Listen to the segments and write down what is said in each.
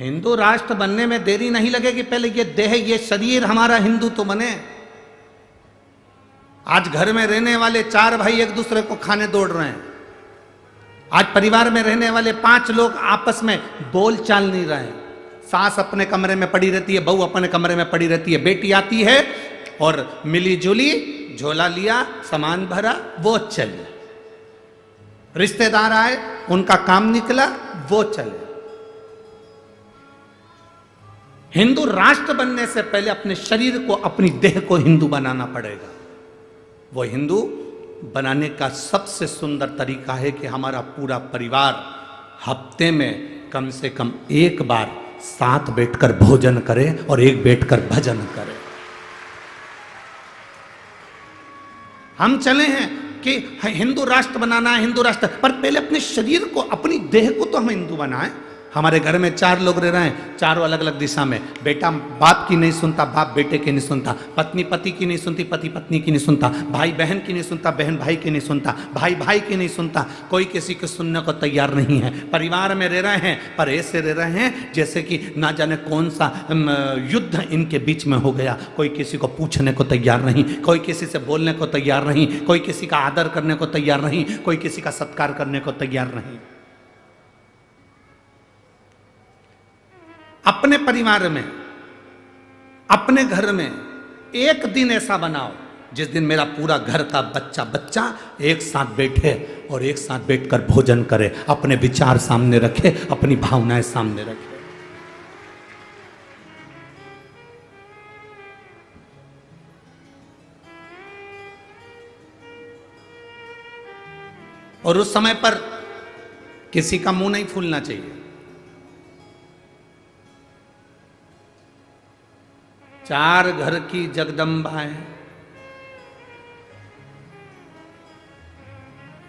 हिंदू राष्ट्र बनने में देरी नहीं लगेगी, पहले ये देह ये शरीर हमारा हिंदू तो बने। आज घर में रहने वाले 4 भाई एक दूसरे को खाने दौड़ रहे हैं। आज परिवार में रहने वाले 5 लोग आपस में बोल चाल नहीं रहे हैं। सास अपने कमरे में पड़ी रहती है, बहू अपने कमरे में पड़ी रहती है, बेटी आती है और मिली जुली झोला लिया, सामान भरा, वो चले। रिश्तेदार आए, उनका काम निकला, वो चले। हिंदू राष्ट्र बनने से पहले अपने शरीर को, अपनी देह को हिंदू बनाना पड़ेगा। वो हिंदू बनाने का सबसे सुंदर तरीका है कि हमारा पूरा परिवार हफ्ते में कम से कम एक बार साथ बैठकर भोजन करे और एक बैठकर भजन करे। हम चले हैं कि हिंदू राष्ट्र बनाना है, हिंदू राष्ट्र, पर पहले अपने शरीर को, अपनी देह को तो हम हिंदू बनाएं। हमारे घर में 4 लोग रह रहे हैं, चारों अलग अलग दिशा में। बेटा बाप की नहीं सुनता, बाप बेटे की नहीं सुनता, पत्नी पति की नहीं सुनती, पति पत्नी की नहीं सुनता, भाई बहन की नहीं सुनता, बहन भाई की नहीं सुनता, भाई भाई की नहीं सुनता, कोई किसी को सुनने को तैयार नहीं है। परिवार में रह रहे हैं, पर ऐसे रह रहे हैं जैसे कि ना जाने कौन सा युद्ध इनके बीच में हो गया। कोई किसी को पूछने को तैयार नहीं, कोई किसी से बोलने को तैयार नहीं, कोई किसी का आदर करने को तैयार नहीं, कोई किसी का सत्कार करने को तैयार नहीं। अपने परिवार में, अपने घर में एक दिन ऐसा बनाओ जिस दिन मेरा पूरा घर का बच्चा एक साथ बैठे और एक साथ बैठकर भोजन करे, अपने विचार सामने रखे, अपनी भावनाएं सामने रखे। और उस समय पर किसी का मुंह नहीं फूलना चाहिए। 4 घर की जगदम्बाएं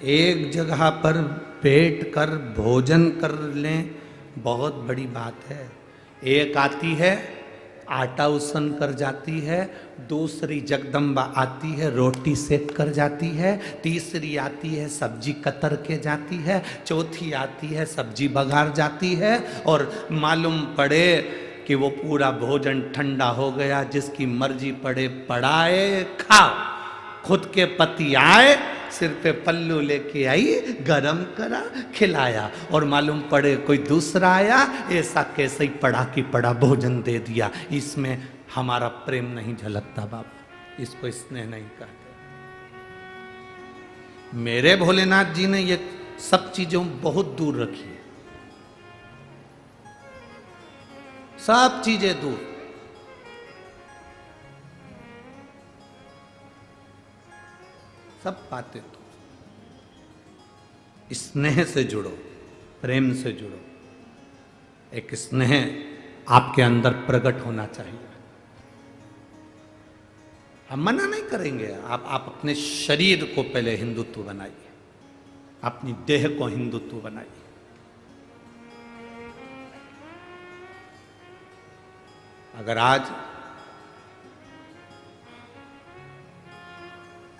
एक जगह पर बैठकर भोजन कर लें, बहुत बड़ी बात है। एक आती है आटा उसन कर जाती है, दूसरी जगदम्बा आती है रोटी सेक कर जाती है, तीसरी आती है सब्जी कतर के जाती है, चौथी आती है सब्जी बघार जाती है, और मालूम पड़े कि वो पूरा भोजन ठंडा हो गया। जिसकी मर्जी पड़े पड़ाए खाओ। खुद के पति आए, सिर पे पल्लू लेके आई, गरम करा खिलाया, और मालूम पड़े कोई दूसरा आया, ऐसा कैसे ही पड़ा कि पड़ा भोजन दे दिया। इसमें हमारा प्रेम नहीं झलकता बाबा, इसको स्नेह नहीं कहते। मेरे भोलेनाथ जी ने ये सब चीजों बहुत दूर रखी है, सब चीजें दूर। सब बातें तो स्नेह से जुड़ो, प्रेम से जुड़ो। एक स्नेह आपके अंदर प्रकट होना चाहिए। हम मना नहीं करेंगे, आप अपने शरीर को पहले हिंदुत्व बनाइए, अपनी देह को हिंदुत्व बनाइए। अगर आज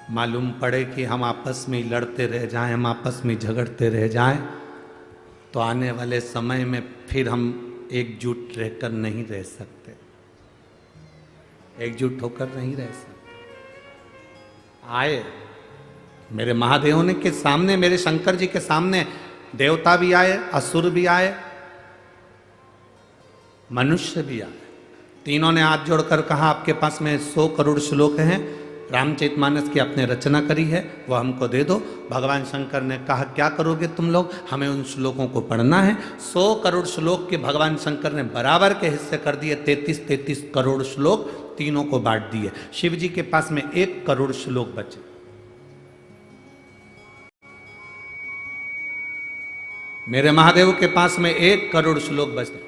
मालूम पड़े कि हम आपस में लड़ते रह जाएं, हम आपस में झगड़ते रह जाएं, तो आने वाले समय में फिर हम एकजुट रहकर नहीं रह सकते, एकजुट होकर नहीं रह सकते। आए मेरे महादेव ने के सामने, मेरे शंकर जी के सामने देवता भी आए, असुर भी आए, मनुष्य भी आए। तीनों ने हाथ जोड़कर कहा आपके पास में 100 करोड़ श्लोक हैं, रामचरितमानस की आपने रचना करी है, वो हमको दे दो। भगवान शंकर ने कहा क्या करोगे तुम लोग, हमें उन श्लोकों को पढ़ना है। 100 करोड़ श्लोक के भगवान शंकर ने बराबर के हिस्से कर दिए, 33 करोड़ श्लोक तीनों को बांट दिए। शिव जी के पास में 1 करोड़ श्लोक बचे। मेरे महादेव के पास में 1 करोड़ श्लोक बचे।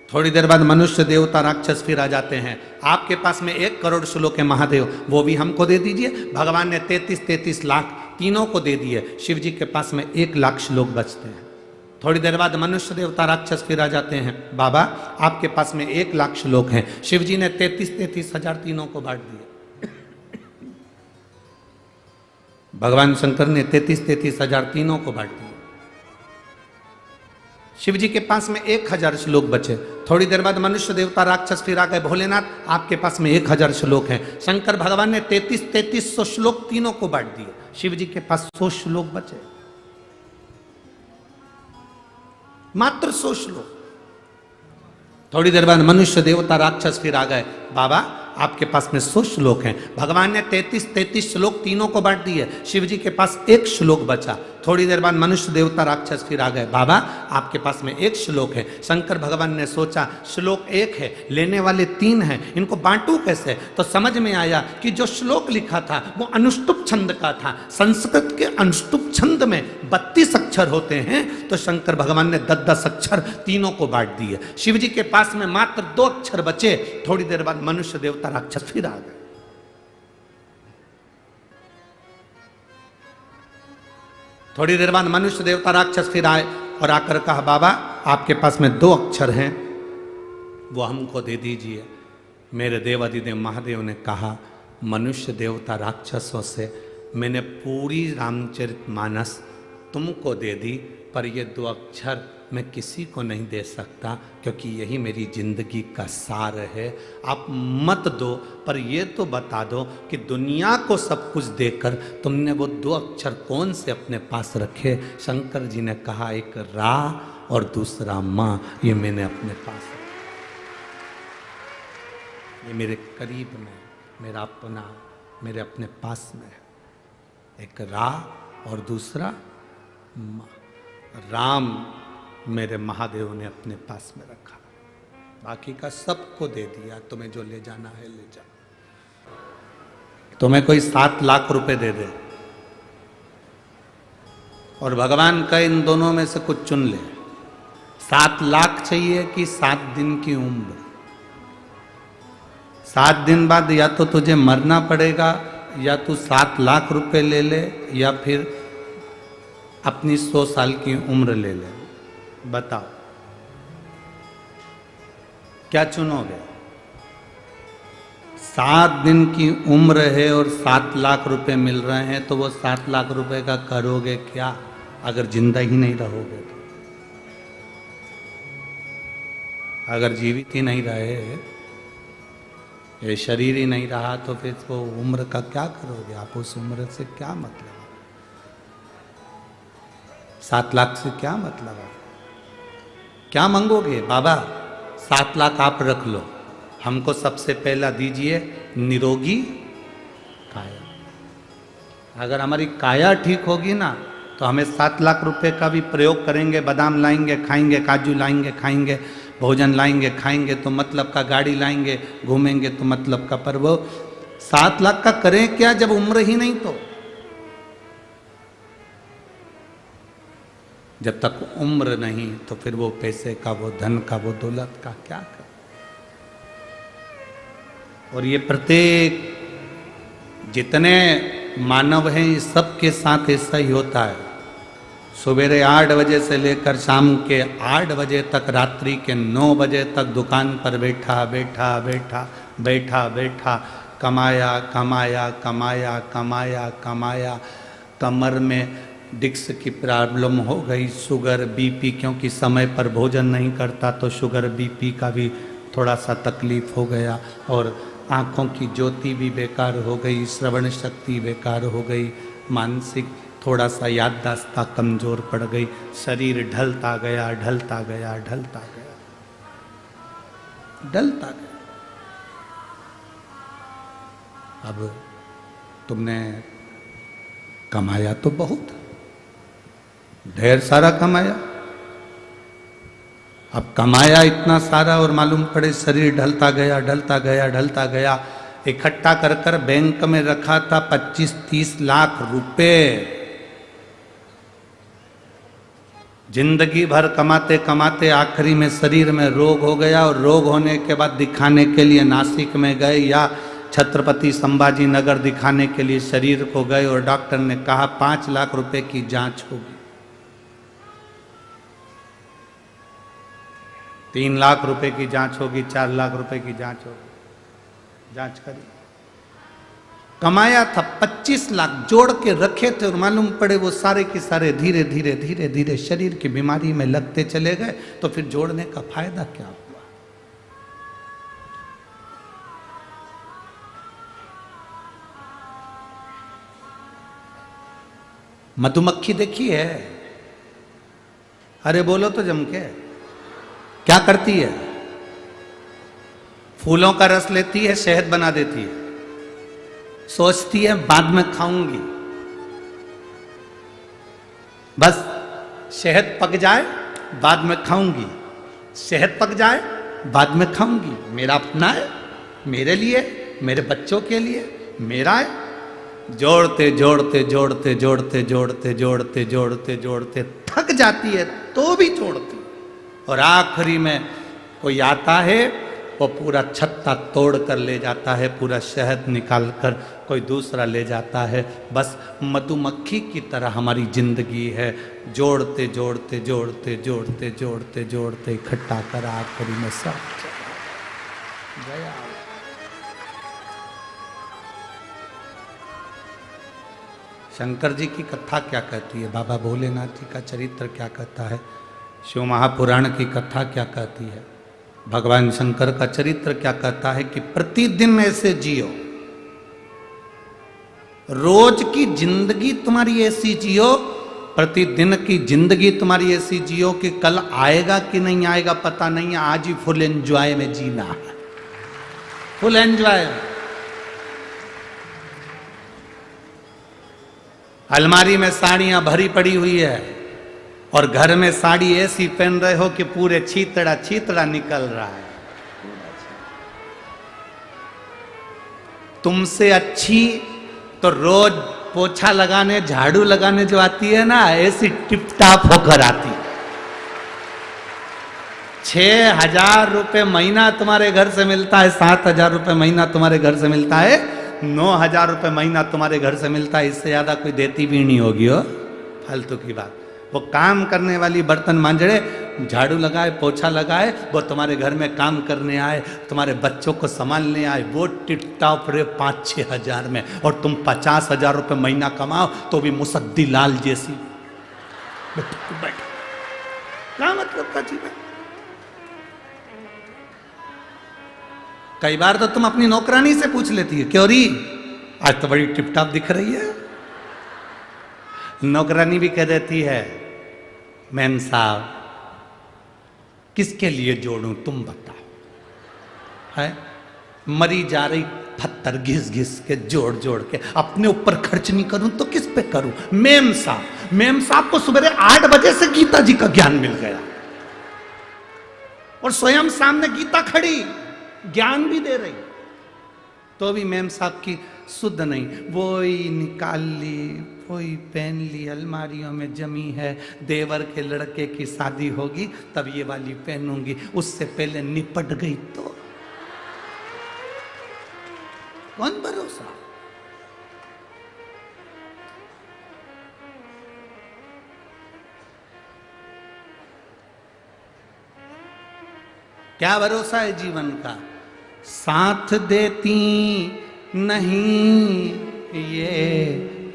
थोड़ी देर बाद मनुष्य देवता राक्षस फिर आ जाते हैं। आपके पास में 1 करोड़ श्लोक है महादेव, वो भी हमको दे दीजिए। भगवान ने 33 लाख तीनों को दे दिए। शिव जी के पास में 1 लाख श्लोक बचते हैं। थोड़ी देर बाद मनुष्य देवता राक्षस फिर आ जाते हैं। बाबा आपके पास में 1 लाख श्लोक हैं। शिव जी ने 33 हजार तीनों को बांट दिए। भगवान शंकर ने 33 हजार तीनों को बांट दिए। शिव जी के पास में 1000 श्लोक बचे। थोड़ी देर बाद मनुष्य देवता राक्षस फिर आ गए, भोलेनाथ आपके पास में 1000 श्लोक हैं। शंकर भगवान ने 3300 श्लोक तीनों को बांट दिए। शिव जी के पास 100 श्लोक बचे, मात्र 100 श्लोक। थोड़ी देर बाद मनुष्य देवता राक्षस फिर आ गए, बाबा आपके पास में 100 श्लोक हैं। भगवान ने 33 श्लोक तीनों को बांट दिए। शिव जी के पास 1 श्लोक बचा। थोड़ी देर बाद मनुष्य देवता राक्षस फिर आ गए, बाबा आपके पास में 1 श्लोक है। शंकर भगवान ने सोचा श्लोक 1 है, लेने वाले 3 हैं, इनको बांटू कैसे? तो समझ में आया कि जो श्लोक लिखा था वो अनुष्टुप छंद का था। संस्कृत के अनुष्टुप छंद में 32 अक्षर होते हैं, तो शंकर भगवान ने 10-10 अक्षर तीनों को बांट दिए। शिव जी के पास में मात्र 2 अक्षर बचे। थोड़ी देर बाद मनुष्य देवता राक्षस फिर आ गए। थोड़ी देर बाद मनुष्य देवता राक्षस फिर आए और आकर कहा, बाबा आपके पास में 2 अक्षर हैं, वो हमको दे दीजिए। मेरे देवाधिदेव महादेव ने कहा, मनुष्य देवता राक्षसों से मैंने पूरी रामचरितमानस तुमको दे दी, पर ये 2 अक्षर मैं किसी को नहीं दे सकता, क्योंकि यही मेरी जिंदगी का सार है। आप मत दो, पर ये तो बता दो कि दुनिया को सब कुछ देकर तुमने वो 2 अक्षर कौन से अपने पास रखे? शंकर जी ने कहा, एक रा और दूसरा माँ, ये मैंने अपने पास रखा। ये मेरे करीब में, मेरा अपना, मेरे अपने पास में है। एक रा और दूसरा माँ। राम मेरे महादेव ने अपने पास में रखा, बाकी का सबको दे दिया। तुम्हें जो ले जाना है ले जाओ। तुम्हें कोई 7 लाख रुपए दे दे और भगवान का इन दोनों में से कुछ चुन ले, 7 लाख चाहिए कि 7 दिन की उम्र? 7 दिन बाद या तो तुझे मरना पड़ेगा, या तू 7 लाख रुपए ले ले, या फिर अपनी 100 साल की उम्र ले ले। बताओ क्या चुनोगे? 7 दिन की उम्र है और 7 लाख रुपए मिल रहे हैं, तो वो 7 लाख रुपए का करोगे क्या अगर जिंदा ही नहीं रहोगे तो? अगर जीवित ही नहीं रहे, ये शरीर ही नहीं रहा, तो फिर वो उम्र का क्या करोगे आप? उस उम्र से क्या मतलब? 7 लाख से क्या मतलब है? क्या मांगोगे? बाबा 7 लाख आप रख लो, हमको सबसे पहला दीजिए निरोगी काया। अगर हमारी काया ठीक होगी ना, तो हमें 7 लाख रुपए का भी प्रयोग करेंगे। बादाम लाएंगे खाएंगे, काजू लाएंगे खाएंगे, भोजन लाएंगे खाएंगे, तो मतलब का गाड़ी लाएंगे घूमेंगे, तो मतलब का। पर वो 7 लाख का करें क्या जब उम्र ही नहीं? तो जब तक उम्र नहीं, तो फिर वो पैसे का, वो धन का, वो दौलत का क्या कर? और ये प्रत्येक जितने मानव हैं, ये सबके साथ ऐसा ही होता है। सवेरे 8 बजे से लेकर शाम के 8 बजे तक, रात्रि के 9 बजे तक दुकान पर बैठा बैठा बैठा बैठा बैठा कमाया कमाया कमाया कमाया कमाया। कमर में डिस्क की प्रॉब्लम हो गई, शुगर बीपी, क्योंकि समय पर भोजन नहीं करता तो शुगर बीपी का भी थोड़ा सा तकलीफ हो गया, और आँखों की ज्योति भी बेकार हो गई, श्रवण शक्ति बेकार हो गई, मानसिक थोड़ा सा याददाश्त कमज़ोर पड़ गई, शरीर ढलता गया ढलता गया ढलता गया ढलता गया। अब तुमने कमाया तो बहुत, ढेर सारा कमाया। अब कमाया इतना सारा और मालूम पड़े शरीर ढलता गया ढलता गया ढलता गया। इकट्ठा कर कर बैंक में रखा था 25-30 लाख रुपए। जिंदगी भर कमाते कमाते आखिरी में शरीर में रोग हो गया, और रोग होने के बाद दिखाने के लिए नासिक में गए या छत्रपति संभाजी नगर दिखाने के लिए शरीर को गए, और डॉक्टर ने कहा 5 लाख रुपए की जांच होगी। 3 लाख रुपए की जांच होगी, 4 लाख रुपए की जांच होगी। जांच करी, कमाया था 25 लाख, जोड़ के रखे थे और मालूम पड़े वो सारे के सारे धीरे धीरे धीरे धीरे शरीर की बीमारी में लगते चले गए, तो फिर जोड़ने का फायदा क्या हुआ? मधुमक्खी देखी है? अरे बोलो तो जम के, क्या करती है? फूलों का रस लेती है, शहद बना देती है, सोचती है बाद में खाऊंगी, बस शहद पक जाए बाद में खाऊंगी, शहद पक जाए बाद में खाऊंगी, मेरा अपना है, मेरे लिए, मेरे बच्चों के लिए, मेरा है। जोड़ते जोड़ते जोड़ते जोड़ते जोड़ते जोड़ते जोड़ते जोड़ते थक जाती है तो भी जोड़ती, और आखिरी में कोई आता है वो पूरा छत्ता तोड़ कर ले जाता है, पूरा शहद निकाल कर कोई दूसरा ले जाता है। बस मधुमक्खी की तरह हमारी जिंदगी है, जोड़ते जोड़ते जोड़ते जोड़ते जोड़ते जोड़ते इकट्ठा कर आखिरी में सब गया। शंकर जी की कथा क्या कहती है, बाबा भोलेनाथ जी का चरित्र क्या कहता है, शिव महापुराण की कथा क्या कहती है, भगवान शंकर का चरित्र क्या कहता है कि प्रतिदिन ऐसे जियो, रोज की जिंदगी तुम्हारी ऐसी जियो, प्रतिदिन की जिंदगी तुम्हारी ऐसी जियो कि कल आएगा कि नहीं आएगा पता नहीं है, आज ही फुल एंजॉय में जीना है, फुल एंजॉय। अलमारी में साड़ियां भरी पड़ी हुई है और घर में साड़ी ऐसी पहन रहे हो कि पूरे छीतड़ा छीतड़ा निकल रहा है। तुमसे अच्छी तो रोज पोछा लगाने झाड़ू लगाने जो आती है ना, ऐसी टिप टाप होकर आती। 6,000 रुपए महीना तुम्हारे घर से मिलता है, 7,000 रुपए महीना तुम्हारे घर से मिलता है, 9,000 रुपए महीना तुम्हारे घर से मिलता है, इससे ज्यादा कोई देती भी नहीं होगी हो, फालतू की बात। वो काम करने वाली बर्तन मांजड़े, झाड़ू लगाए, पोछा लगाए, वो तुम्हारे घर में काम करने आए, तुम्हारे बच्चों को संभालने आए, वो टिपटाप रे 5-6 हजार में, और तुम 50,000 रुपए महीना कमाओ तो भी मुसद्दी लाल जैसी। बैठ क्या मतलब का जीवन? कई बार तो तुम अपनी नौकरानी से पूछ लेती है, क्यों री आज तो बड़ी टिपटाप दिख रही है। नौकरानी भी कह देती है, मैम साहब किसके लिए जोड़ूं तुम बताओ, है मरी जा रही पत्थर घिस घिस के जोड़ जोड़ के, अपने ऊपर खर्च नहीं करूं तो किस पे करूं। मेम साहब को सुबह 8 बजे से गीता जी का ज्ञान मिल गया और स्वयं सामने गीता खड़ी ज्ञान भी दे रही, तो भी मैम साहब की शुद्ध नहीं, वो ही निकाल ली, वो ही पहन ली, अलमारियों में जमी है, देवर के लड़के की शादी होगी तब ये वाली पहनूंगी, उससे पहले निपट गई तो कौन भरोसा। क्या भरोसा है जीवन का? साथ देती नहीं ये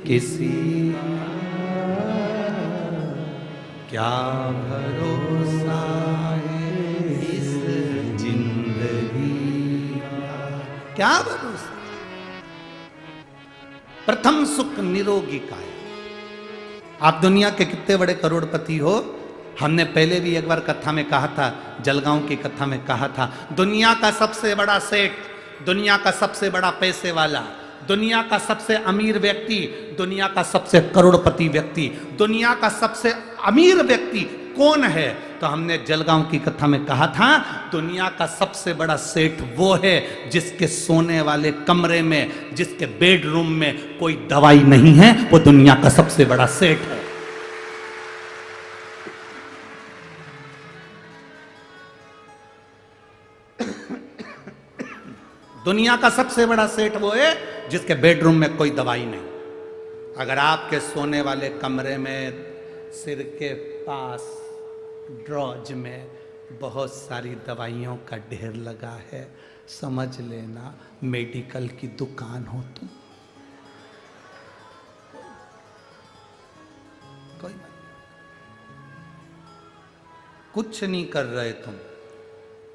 किसी, क्या भरोसा है इस जिंदगी का, क्या भरोसा। प्रथम सुख निरोगी का है। आप दुनिया के कितने बड़े करोड़पति हो, हमने पहले भी एक बार कथा में कहा था, जलगांव की कथा में कहा था, दुनिया का सबसे बड़ा सेठ, दुनिया का सबसे बड़ा पैसे वाला, दुनिया का सबसे अमीर व्यक्ति, दुनिया का सबसे करोड़पति व्यक्ति, दुनिया का सबसे अमीर व्यक्ति कौन है? तो हमने जलगांव की कथा में कहा था, दुनिया का सबसे बड़ा सेठ वो है जिसके सोने वाले कमरे में, जिसके बेडरूम में कोई दवाई नहीं है, वो दुनिया का सबसे बड़ा सेठ है। दुनिया का सबसे बड़ा सेठ वो है जिसके बेडरूम में कोई दवाई नहीं। अगर आपके सोने वाले कमरे में सिर के पास ड्रॉज में बहुत सारी दवाइयों का ढेर लगा है, समझ लेना मेडिकल की दुकान हो तुम। कुछ नहीं कर रहे तुम।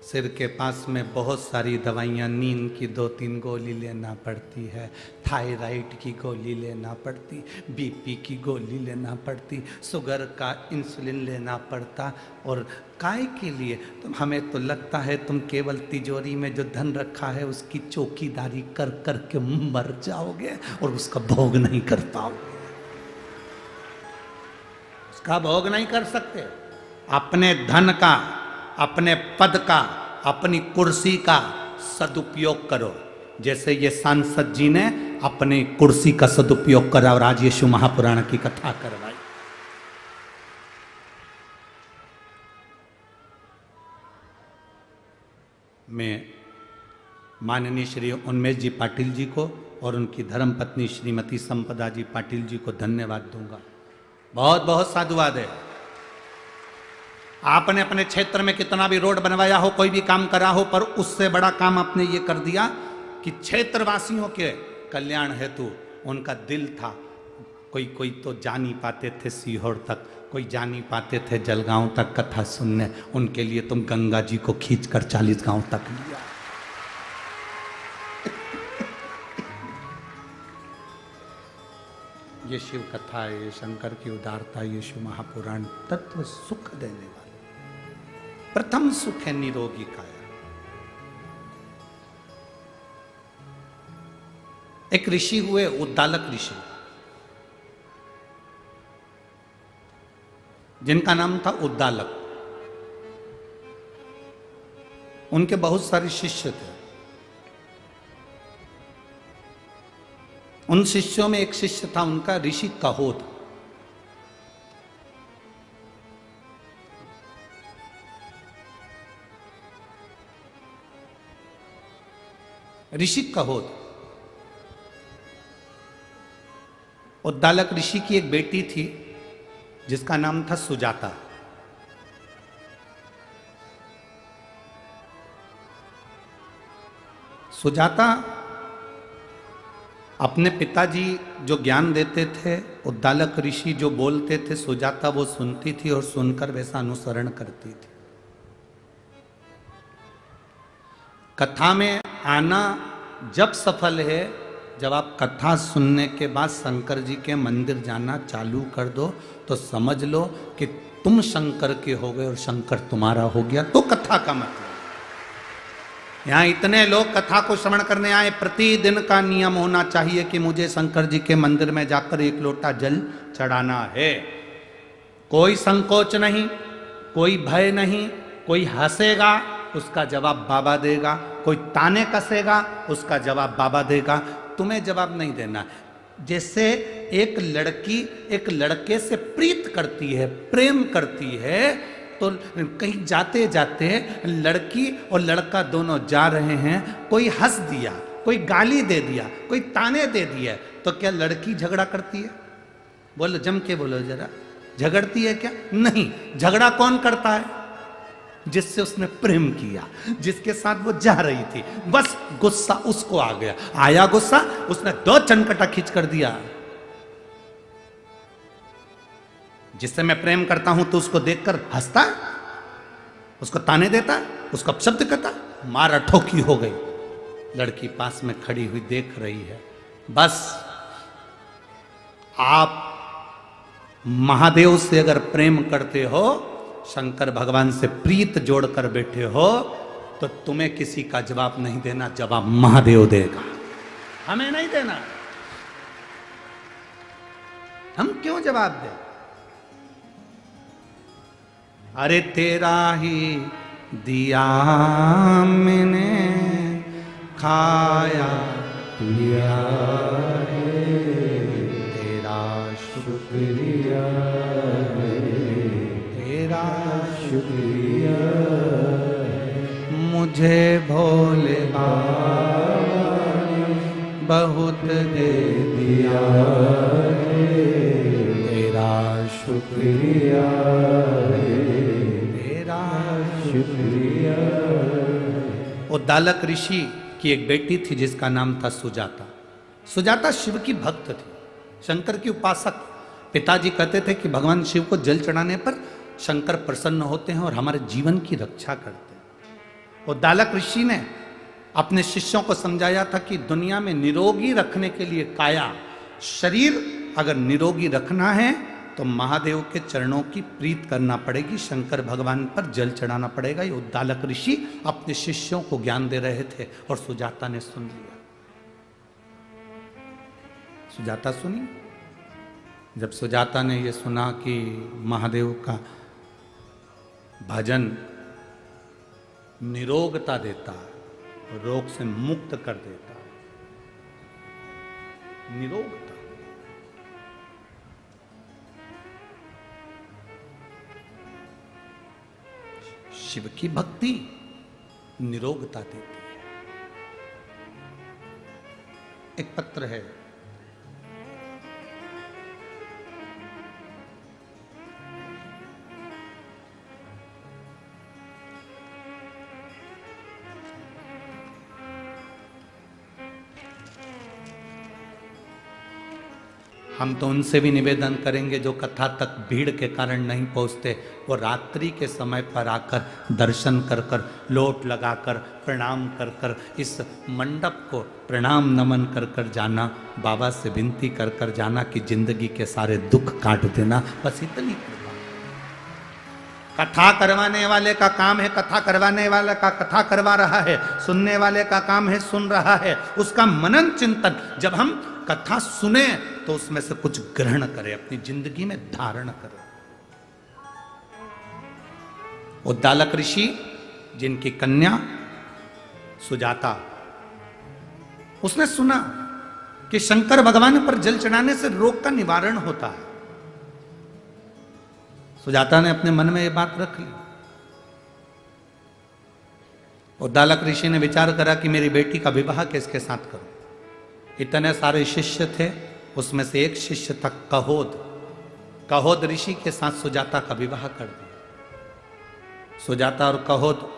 सिर के पास में बहुत सारी दवाइयाँ, नींद की 2-3 गोली लेना पड़ती है, थायराइड की गोली लेना पड़ती, बीपी की गोली लेना पड़ती, शुगर का इंसुलिन लेना पड़ता। और काय के लिए? तुम, हमें तो लगता है तुम केवल तिजोरी में जो धन रखा है उसकी चौकीदारी कर कर के मर जाओगे और उसका भोग नहीं कर पाओगे। उसका भोग नहीं कर सकते। अपने धन का, अपने पद का, अपनी कुर्सी का सदुपयोग करो, जैसे ये सांसद जी ने अपनी कुर्सी का सदुपयोग करा और आज यीशु महापुराण की कथा करवाई। मैं माननीय श्री उन्मेष जी पाटिल जी को और उनकी धर्मपत्नी श्रीमती संपदा जी पाटिल जी को धन्यवाद दूंगा। बहुत बहुत साधुवाद है। आपने अपने क्षेत्र में कितना भी रोड बनवाया हो, कोई भी काम करा हो, पर उससे बड़ा काम आपने ये कर दिया कि क्षेत्रवासियों के कल्याण हेतु उनका दिल था। कोई तो जा नहीं पाते थे सीहोर तक, कोई जा नहीं पाते थे जलगांव तक कथा सुनने, उनके लिए तुम गंगा जी को खींचकर 40 गांव तक लिया। ये शिव कथा है, ये शंकर की उदारता, यीशु महापुराण तत्व सुख देने वाला। प्रथम सुख है निरोगी काया। एक ऋषि हुए उद्दालक ऋषि, जिनका नाम था उद्दालक। उनके बहुत सारे शिष्य थे। उन शिष्यों में एक शिष्य था उनका ऋषि कहोद। ऋषि कहोद उद्दालक ऋषि की एक बेटी थी जिसका नाम था सुजाता। सुजाता अपने पिताजी जो ज्ञान देते थे, उद्दालक ऋषि जो बोलते थे, सुजाता वो सुनती थी और सुनकर वैसा अनुसरण करती थी। कथा में आना जब सफल है, जब आप कथा सुनने के बाद शंकर जी के मंदिर जाना चालू कर दो, तो समझ लो कि तुम शंकर के हो गए और शंकर तुम्हारा हो गया। तो कथा का मतलब, यहाँ इतने लोग कथा को श्रवण करने आए, प्रतिदिन का नियम होना चाहिए कि मुझे शंकर जी के मंदिर में जाकर 1 लोटा जल चढ़ाना है। कोई संकोच नहीं, कोई भय नहीं। कोई हंसेगा उसका जवाब बाबा देगा, कोई ताने कसेगा उसका जवाब बाबा देगा। तुम्हें जवाब नहीं देना। जैसे एक लड़की एक लड़के से प्रीत करती है, प्रेम करती है, तो कहीं जाते जाते लड़की और लड़का दोनों जा रहे हैं, कोई हंस दिया, कोई गाली दे दिया, कोई ताने दे दिया, तो क्या लड़की झगड़ा करती है? बोलो, जम के बोलो जरा, झगड़ती है क्या? नहीं। झगड़ा कौन करता है? जिससे उसने प्रेम किया, जिसके साथ वो जा रही थी। बस गुस्सा उसको आ गया, आया गुस्सा, उसने 2 चनकटा खींच कर दिया। जिससे मैं प्रेम करता हूं तो उसको देखकर हंसता है, उसको ताने देता है, उसको अपशब्द करता है, मारा ठोकी हो गई। लड़की पास में खड़ी हुई देख रही है। बस आप महादेव से अगर प्रेम करते हो, शंकर भगवान से प्रीत जोड़कर बैठे हो, तो तुम्हें किसी का जवाब नहीं देना, जवाब महादेव देगा, हमें नहीं देना। हम क्यों जवाब दें? अरे तेरा ही दिया मैंने, खाया पिया है, तेरा शुक्रिया है, तेरा शुक्रिया है। मुझे भोले बाबा ने बहुत दे दिया है, तेरा शुक्रिया है, तेरा शुक्रिया। उद्दालक ऋषि की एक बेटी थी जिसका नाम था सुजाता। सुजाता शिव की भक्त थी, शंकर की उपासक। पिताजी कहते थे कि भगवान शिव को जल चढ़ाने पर शंकर प्रसन्न होते हैं और हमारे जीवन की रक्षा करते हैं। उद्दालक ऋषि ने अपने शिष्यों को समझाया था कि दुनिया में निरोगी रखने के लिए काया, शरीर अगर निरोगी रखना है तो महादेव के चरणों की प्रीत करना पड़ेगी, शंकर भगवान पर जल चढ़ाना पड़ेगा। ये उद्दालक ऋषि अपने शिष्यों को ज्ञान दे रहे थे और सुजाता ने सुन लिया। सुजाता सुनी। जब सुजाता ने ये सुना कि महादेव का भजन निरोगता देता है, रोग से मुक्त कर देता है, निरोगता, शिव की भक्ति निरोगता देती है। एक पत्र है, हम तो उनसे भी निवेदन करेंगे जो कथा तक भीड़ के कारण नहीं पहुंचते, वो रात्रि के समय पर आकर दर्शन कर कर, लोट लगाकर, प्रणाम कर कर, इस मंडप को प्रणाम नमन कर कर जाना, बाबा से विनती कर कर जाना कि जिंदगी के सारे दुख काट देना। बस इतनी कृपा। कथा करवाने वाले का काम है, कथा करवाने वाले का कथा करवा रहा है, सुनने वाले का काम है सुन रहा है, उसका मनन चिंतन। जब हम कथा सुने तो उसमें से कुछ ग्रहण करें, अपनी जिंदगी में धारण करें। उद्दालक ऋषि जिनकी कन्या सुजाता, उसने सुना कि शंकर भगवान पर जल चढ़ाने से रोग का निवारण होता है। सुजाता ने अपने मन में यह बात रख ली। उद्दालक ऋषि ने विचार करा कि मेरी बेटी का विवाह किसके साथ करूं। इतने सारे शिष्य थे, उसमें से एक शिष्य था कहोद। कहोद ऋषि के साथ सुजाता का विवाह कर दिया। सुजाता और कहोद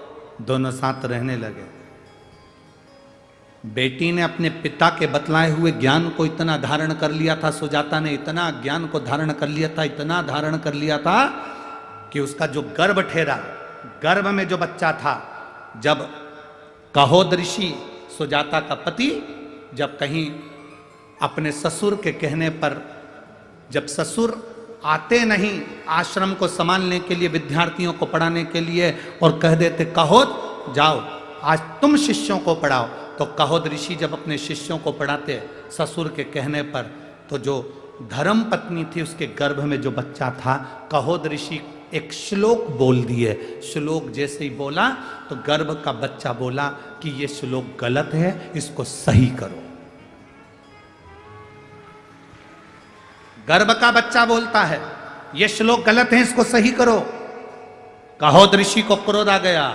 दोनों साथ रहने लगे। बेटी ने अपने पिता के बतलाए हुए ज्ञान को इतना धारण कर लिया था, सुजाता ने इतना ज्ञान को धारण कर लिया था, इतना धारण कर लिया था कि उसका जो गर्भ ठहरा, गर्भ में जो बच्चा था, जब कहोद ऋषि सुजाता का पति जब कहीं अपने ससुर के कहने पर, जब ससुर आते नहीं आश्रम को संभालने के लिए, विद्यार्थियों को पढ़ाने के लिए, और कह देते कहोद जाओ आज तुम शिष्यों को पढ़ाओ, तो कहोद ऋषि जब अपने शिष्यों को पढ़ाते ससुर के कहने पर, तो जो धर्म पत्नी थी उसके गर्भ में जो बच्चा था, कहोद ऋषि एक श्लोक बोल दिए। श्लोक जैसे ही बोला तो गर्भ का बच्चा बोला कि ये श्लोक गलत है, इसको सही करो। गर्भ का बच्चा बोलता है ये श्लोक गलत है, इसको सही करो। कहोद ऋषि को क्रोध आ गया,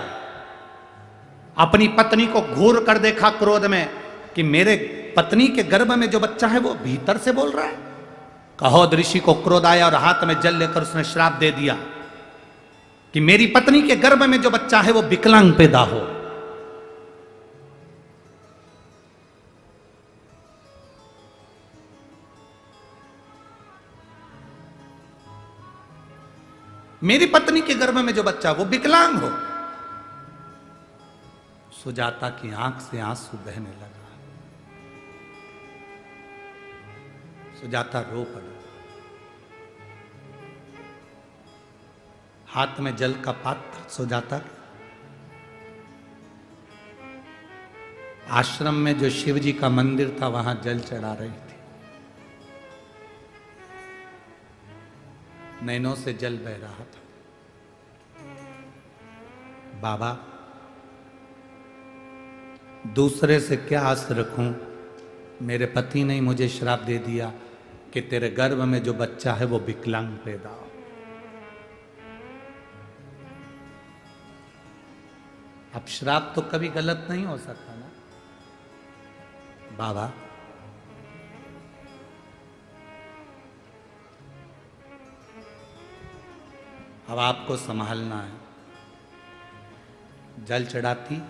अपनी पत्नी को घूर कर देखा क्रोध में कि मेरे पत्नी के गर्भ में जो बच्चा है वो भीतर से बोल रहा है। कहोद ऋषि को क्रोध आया और हाथ में जल लेकर उसने श्राप दे दिया कि मेरी पत्नी के गर्भ में जो बच्चा है वो विकलांग पैदा हो। मेरी पत्नी के गर्भ में जो बच्चा वो विकलांग हो। सुजाता की आंख से आंसू बहने लगा। सुजाता रो पड़ी। हाथ में जल का पात्र सुजाता, आश्रम में जो शिव जी का मंदिर था वहां जल चढ़ा रही थी। नैनों से जल बह रहा था। बाबा दूसरे से क्या आस रखूं, मेरे पति ने मुझे श्राप दे दिया कि तेरे गर्भ में जो बच्चा है वो विकलांग पैदा हो। अब श्राप तो कभी गलत नहीं हो सकता ना बाबा। अब आपको संभालना है। जल चढ़ाती,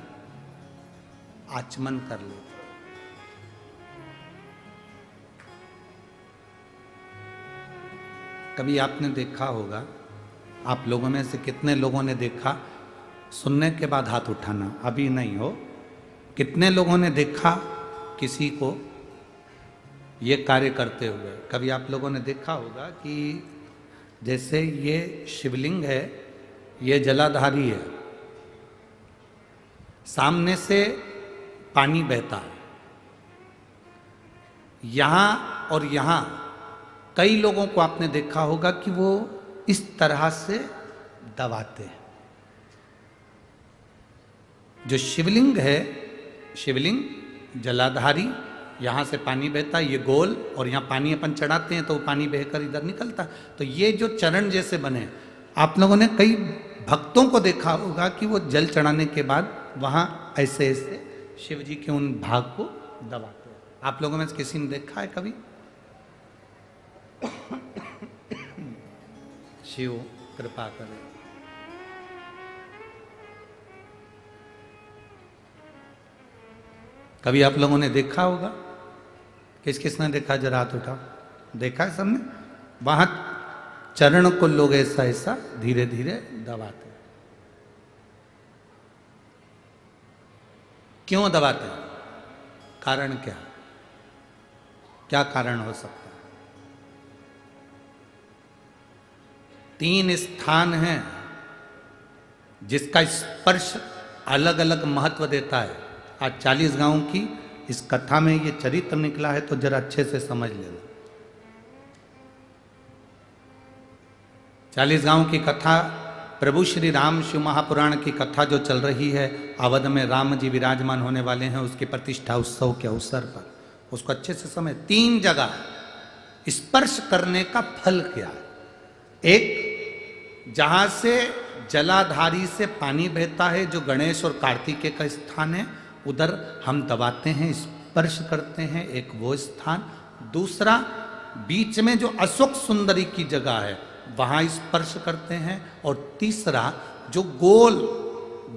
आचमन कर लेती। कभी आपने देखा होगा आप लोगों में से कितने लोगों ने देखा, सुनने के बाद हाथ उठाना, अभी नहीं हो, कितने लोगों ने देखा किसी को ये कार्य करते हुए? कभी आप लोगों ने देखा होगा कि जैसे ये शिवलिंग है, ये जलाधारी है, सामने से पानी बहता है, यहां और यहां कई लोगों को आपने देखा होगा कि वो इस तरह से दबाते हैं। जो शिवलिंग है, शिवलिंग जलाधारी, यहां से पानी बहता है, ये गोल, और यहां पानी अपन चढ़ाते हैं तो वो पानी बहकर इधर निकलता है। तो ये जो चरण जैसे बने, आप लोगों ने कई भक्तों को देखा होगा कि वो जल चढ़ाने के बाद वहां ऐसे ऐसे शिव जी के उन भाग को दबाते हैं। आप लोगों में से किसी ने देखा है कभी? शिव कृपा करे। कभी आप लोगों ने देखा होगा? किस किसने देखा? जरा हाथ उठाओ। देखा है सबने? वहां चरण को लोग ऐसा ऐसा धीरे धीरे दबाते हैं। क्यों दबाते हैं? कारण क्या? क्या कारण हो सकता है? 3 स्थान हैं जिसका स्पर्श अलग अलग महत्व देता है। आज 40 गांव की इस कथा में ये चरित्र निकला है, तो जरा अच्छे से समझ लेना। 40 गांव की कथा, प्रभु श्री राम शिव महापुराण की कथा जो चल रही है, अवध में राम जी विराजमान होने वाले हैं, उसकी प्रतिष्ठा उत्सव के अवसर पर, उसको अच्छे से समझ। 3 जगह स्पर्श करने का फल क्या है? एक, जहां से जलाधारी से पानी बहता है, जो गणेश और कार्तिकेय का स्थान है, उधर हम दबाते हैं, स्पर्श करते हैं, एक वो स्थान। दूसरा, बीच में जो अशोक सुंदरी की जगह है, वहां स्पर्श करते हैं। और तीसरा, जो गोल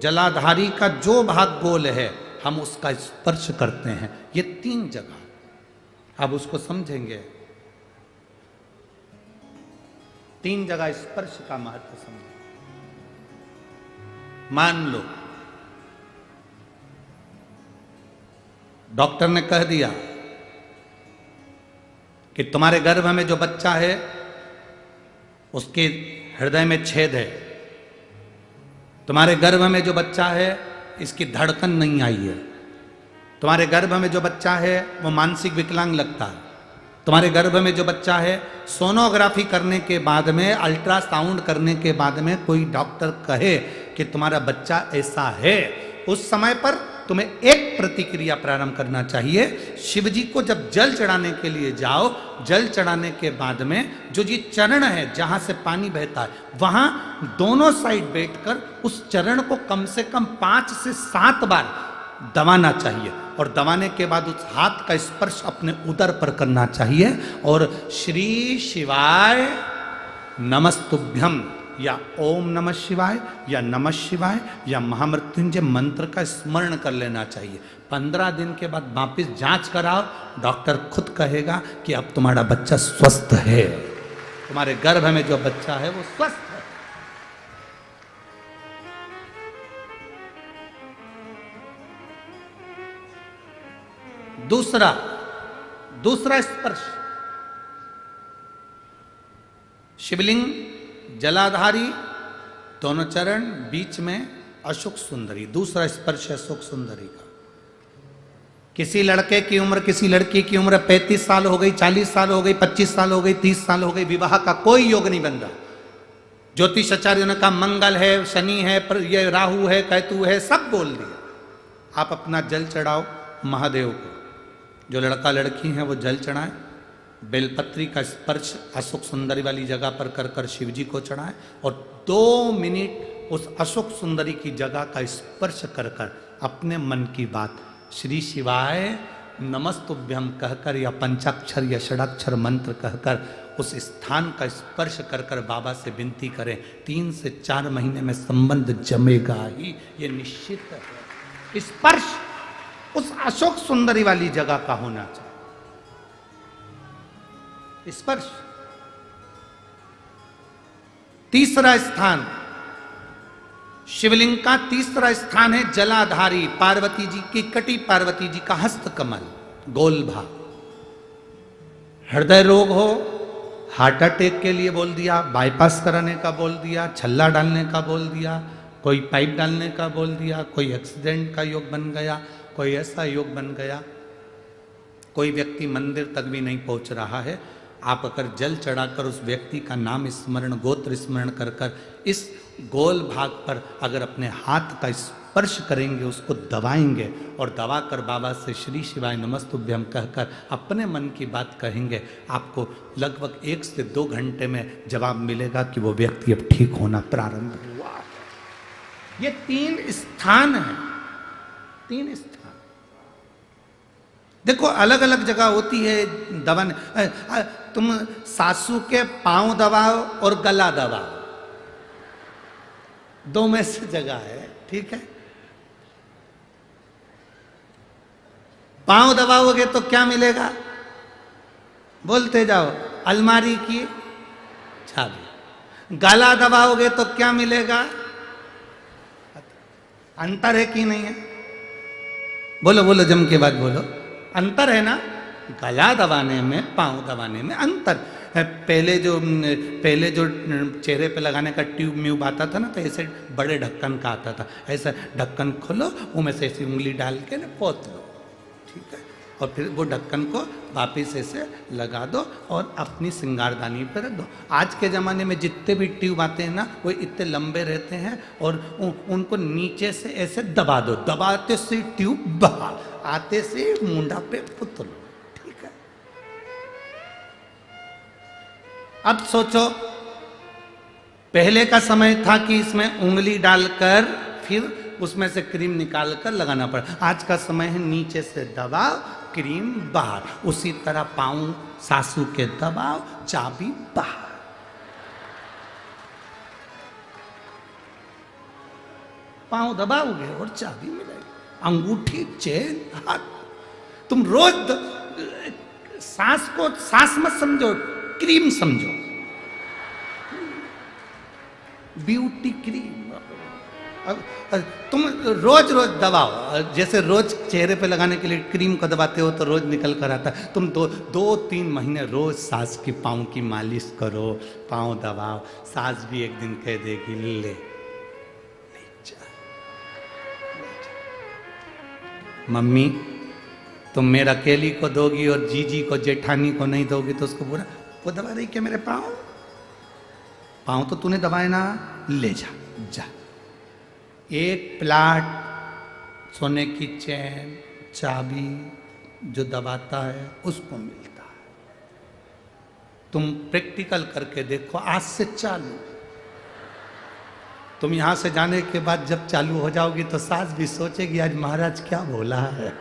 जलाधारी का जो भाग गोल है, हम उसका स्पर्श करते हैं। ये 3 जगह, अब उसको समझेंगे। 3 जगह स्पर्श का महत्व समझें। मान लो डॉक्टर ने कह दिया कि तुम्हारे गर्भ में जो बच्चा है उसके हृदय में छेद है, तुम्हारे गर्भ में जो बच्चा है इसकी धड़कन नहीं आई है, तुम्हारे गर्भ में जो बच्चा है वो मानसिक विकलांग लगता है, तुम्हारे गर्भ में जो बच्चा है, सोनोग्राफी करने के बाद में, अल्ट्रासाउंड करने के बाद में कोई डॉक्टर कहे कि तुम्हारा बच्चा ऐसा है, उस समय पर तुम्हें एक प्रतिक्रिया प्रारंभ करना चाहिए। शिव जी को जब जल चढ़ाने के लिए जाओ, जल चढ़ाने के बाद में जो ये चरण है जहां से पानी बहता है, वहां दोनों साइड बैठकर उस चरण को कम से कम 5 से 7 बार दबाना चाहिए। और दबाने के बाद उस हाथ का स्पर्श अपने उदर पर करना चाहिए और श्री शिवाय नमस्तुभ्यम या ओम नमः शिवाय या नमः शिवाय या महामृत्युंजय मंत्र का स्मरण कर लेना चाहिए। 15 दिन के बाद वापिस जांच कराओ, डॉक्टर खुद कहेगा कि अब तुम्हारा बच्चा स्वस्थ है, तुम्हारे गर्भ में जो बच्चा है वो स्वस्थ है। दूसरा स्पर्श, शिवलिंग जलाधारी, दोनों चरण, बीच में अशोक सुंदरी। दूसरा स्पर्श है अशोक सुंदरी का। किसी लड़के की उम्र, किसी लड़की की उम्र 35 साल हो गई, 40 साल हो गई, 25 साल हो गई, 30 साल हो गई, विवाह का कोई योग नहीं बन रहा। ज्योतिष आचार्यों ने कहा मंगल है, शनि है, ये राहु है, केतु है, सब बोल दिया। आप अपना जल चढ़ाओ महादेव को। जो लड़का लड़की है वो जल चढ़ाए, बेलपत्री का स्पर्श अशोक सुंदरी वाली जगह पर कर कर शिव जी को चढ़ाए और 2 मिनट उस अशोक सुंदरी की जगह का स्पर्श कर कर अपने मन की बात श्री शिवाय नमस्तुभ्यम कहकर या पंचाक्षर या षडाक्षर मंत्र कहकर उस स्थान का स्पर्श कर कर बाबा से विनती करें। 3 से 4 महीने में संबंध जमेगा ही, ये निश्चित है। स्पर्श उस अशोक सुंदरी वाली जगह का होना चाहिए। स्पर्श तीसरा स्थान, शिवलिंग का तीसरा स्थान है जलाधारी पार्वती जी की कटी, पार्वती जी का हस्त कमल, गोल भाग। हृदय रोग हो, हार्ट अटैक के लिए बोल दिया, बाईपास कराने का बोल दिया, छल्ला डालने का बोल दिया, कोई पाइप डालने का बोल दिया, कोई एक्सीडेंट का योग बन गया, कोई ऐसा योग बन गया, कोई व्यक्ति मंदिर तक भी नहीं पहुंच रहा है, आप अगर जल चढ़ाकर उस व्यक्ति का नाम स्मरण, गोत्र स्मरण कर कर इस गोल भाग पर अगर अपने हाथ का स्पर्श करेंगे, उसको दबाएंगे और दबाकर बाबा से श्री शिवाय नमस्तुभ्यम कहकर अपने मन की बात कहेंगे, आपको लगभग 1 से 2 घंटे में जवाब मिलेगा कि वो व्यक्ति अब ठीक होना प्रारंभ हुआ। ये 3 स्थान हैं, 3 स्थान। देखो अलग अलग जगह होती है दबाने, तुम सासू के पांव दबाओ और गला दबाओ, 2 में से जगह है, ठीक है। पांव दबाओगे तो क्या मिलेगा, बोलते जाओ, अलमारी की चाबी। गला दबाओगे तो क्या मिलेगा, अंतर है कि नहीं है, बोलो बोलो जम के बाद बोलो, अंतर है ना। गला दबाने में, पांव दबाने में अंतर है। पहले जो चेहरे पे लगाने का ट्यूब म्यूब आता था ना, तो ऐसे बड़े ढक्कन का आता था, ऐसा ढक्कन खोलो, उनमें से ऐसी उंगली डाल के ना पोत लो, ठीक है, और फिर वो ढक्कन को वापिस ऐसे लगा दो और अपनी सिंगारदानी पर रख दो। आज के ज़माने में जितने भी ट्यूब आते हैं ना, वो इतने लंबे रहते हैं और उनको नीचे से ऐसे दबा दो, दबाते से ट्यूब बाहर, आते से मुंडा पे पुत लो, ठीक है। अब सोचो, पहले का समय था कि इसमें उंगली डालकर फिर उसमें से क्रीम निकाल कर लगाना पड़ा। आज का समय है नीचे से दबाओ, क्रीम बाहर। उसी तरह पांव सासू के दबाओ, चाबी बाहर। पांव दबाओगे और चाबी मिलेगी, अंगूठी, चेन, हाथ। तुम रोज सांस को सांस मत समझो, क्रीम समझो, ब्यूटी क्रीम। तुम रोज रोज दबाओ, जैसे रोज चेहरे पे लगाने के लिए क्रीम को दबाते हो तो रोज निकल कर आता है। तुम 2-3 महीने रोज सास की पाँव की मालिश करो, पाँव दबाओ, सास भी एक दिन कह देगी ले जा। मम्मी तुम मेरा अकेली को दोगी और जीजी को, जेठानी को नहीं दोगी तो उसको पूरा, वो दबा रही क्या मेरे पाँव, पाँव तो तूने दबाए ना, ले जा जा। एक प्लाट, सोने की चैन, चाबी जो दबाता है उसको मिलता है। तुम प्रैक्टिकल करके देखो, आज से चालू। तुम यहां से जाने के बाद जब चालू हो जाओगी तो सास भी सोचेगी आज महाराज क्या बोला है।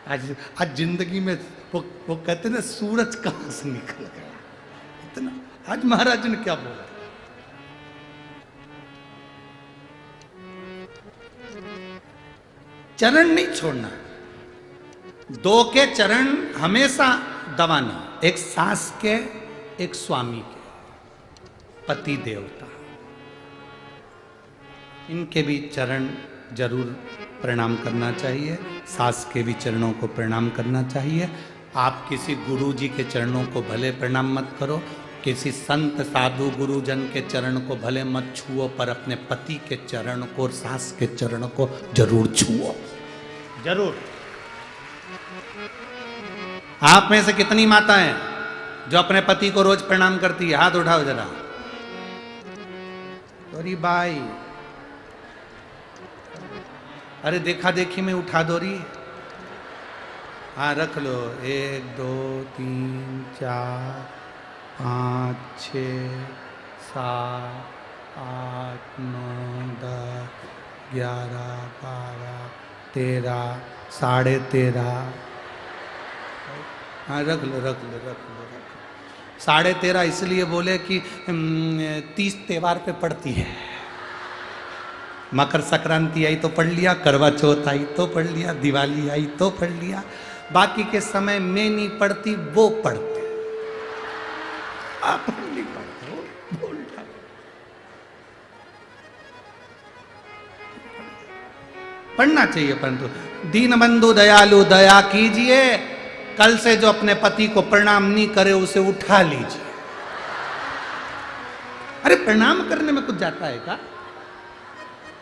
आज जिंदगी में वो कहते ना, सूरज कहां से निकल गया इतना, आज महाराज ने क्या बोला। चरण नहीं छोड़ना, 2 के चरण हमेशा दबाना, एक सास के, एक स्वामी के, पति देवता, इनके भी चरण जरूर प्रणाम करना चाहिए, सास के भी चरणों को प्रणाम करना चाहिए। आप किसी गुरु जी के चरणों को भले प्रणाम मत करो, किसी संत साधु गुरुजन के चरण को भले मत छुओ, पर अपने पति के चरण को और सास के चरण को जरूर छुओ, जरूर। आप में से कितनी माता हैं जो अपने पति को रोज प्रणाम करती है? हाथ उठाओ जरा। अरे भाई, अरे देखा देखी में उठा दो रही। हाँ रख लो, 1 2 3 4 5 6 7 8 9 10 11 12 13 साढ़े 13। हाँ रख लो रख लो रख लो रख लो। 13.5 इसलिए बोले कि 30 त्योहार पे पड़ती है। मकर संक्रांति आई तो पढ़ लिया, करवा चौथ आई तो पढ़ लिया, दिवाली आई तो पढ़ लिया, बाकी के समय में नहीं पढ़ती, वो पढ़ते। आप नहीं पढ़ते हो, बोल पढ़ना चाहिए, परंतु दीन बंधु दयालु दया कीजिए, कल से जो अपने पति को प्रणाम नहीं करे उसे उठा लीजिए। अरे प्रणाम करने में कुछ जाता है क्या?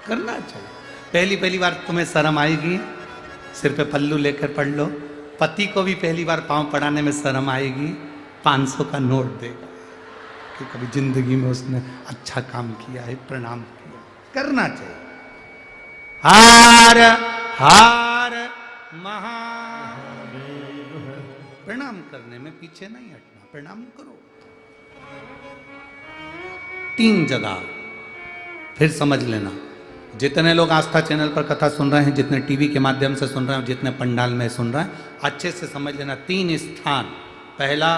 करना चाहिए। पहली पहली बार तुम्हें शर्म आएगी, सिर पे पल्लू लेकर पढ़ लो। पति को भी पहली बार पांव पड़ाने में शर्म आएगी, 500 का नोट देगा कि कभी जिंदगी में उसने अच्छा काम किया है, प्रणाम किया। करना चाहिए। हार हार महादेव। प्रणाम करने में पीछे नहीं हटना, प्रणाम करो। 3 जगह फिर समझ लेना। जितने लोग आस्था चैनल पर कथा सुन रहे हैं, जितने टीवी के माध्यम से सुन रहे हैं, जितने पंडाल में सुन रहे हैं, अच्छे से समझ लेना। 3 स्थान। पहला,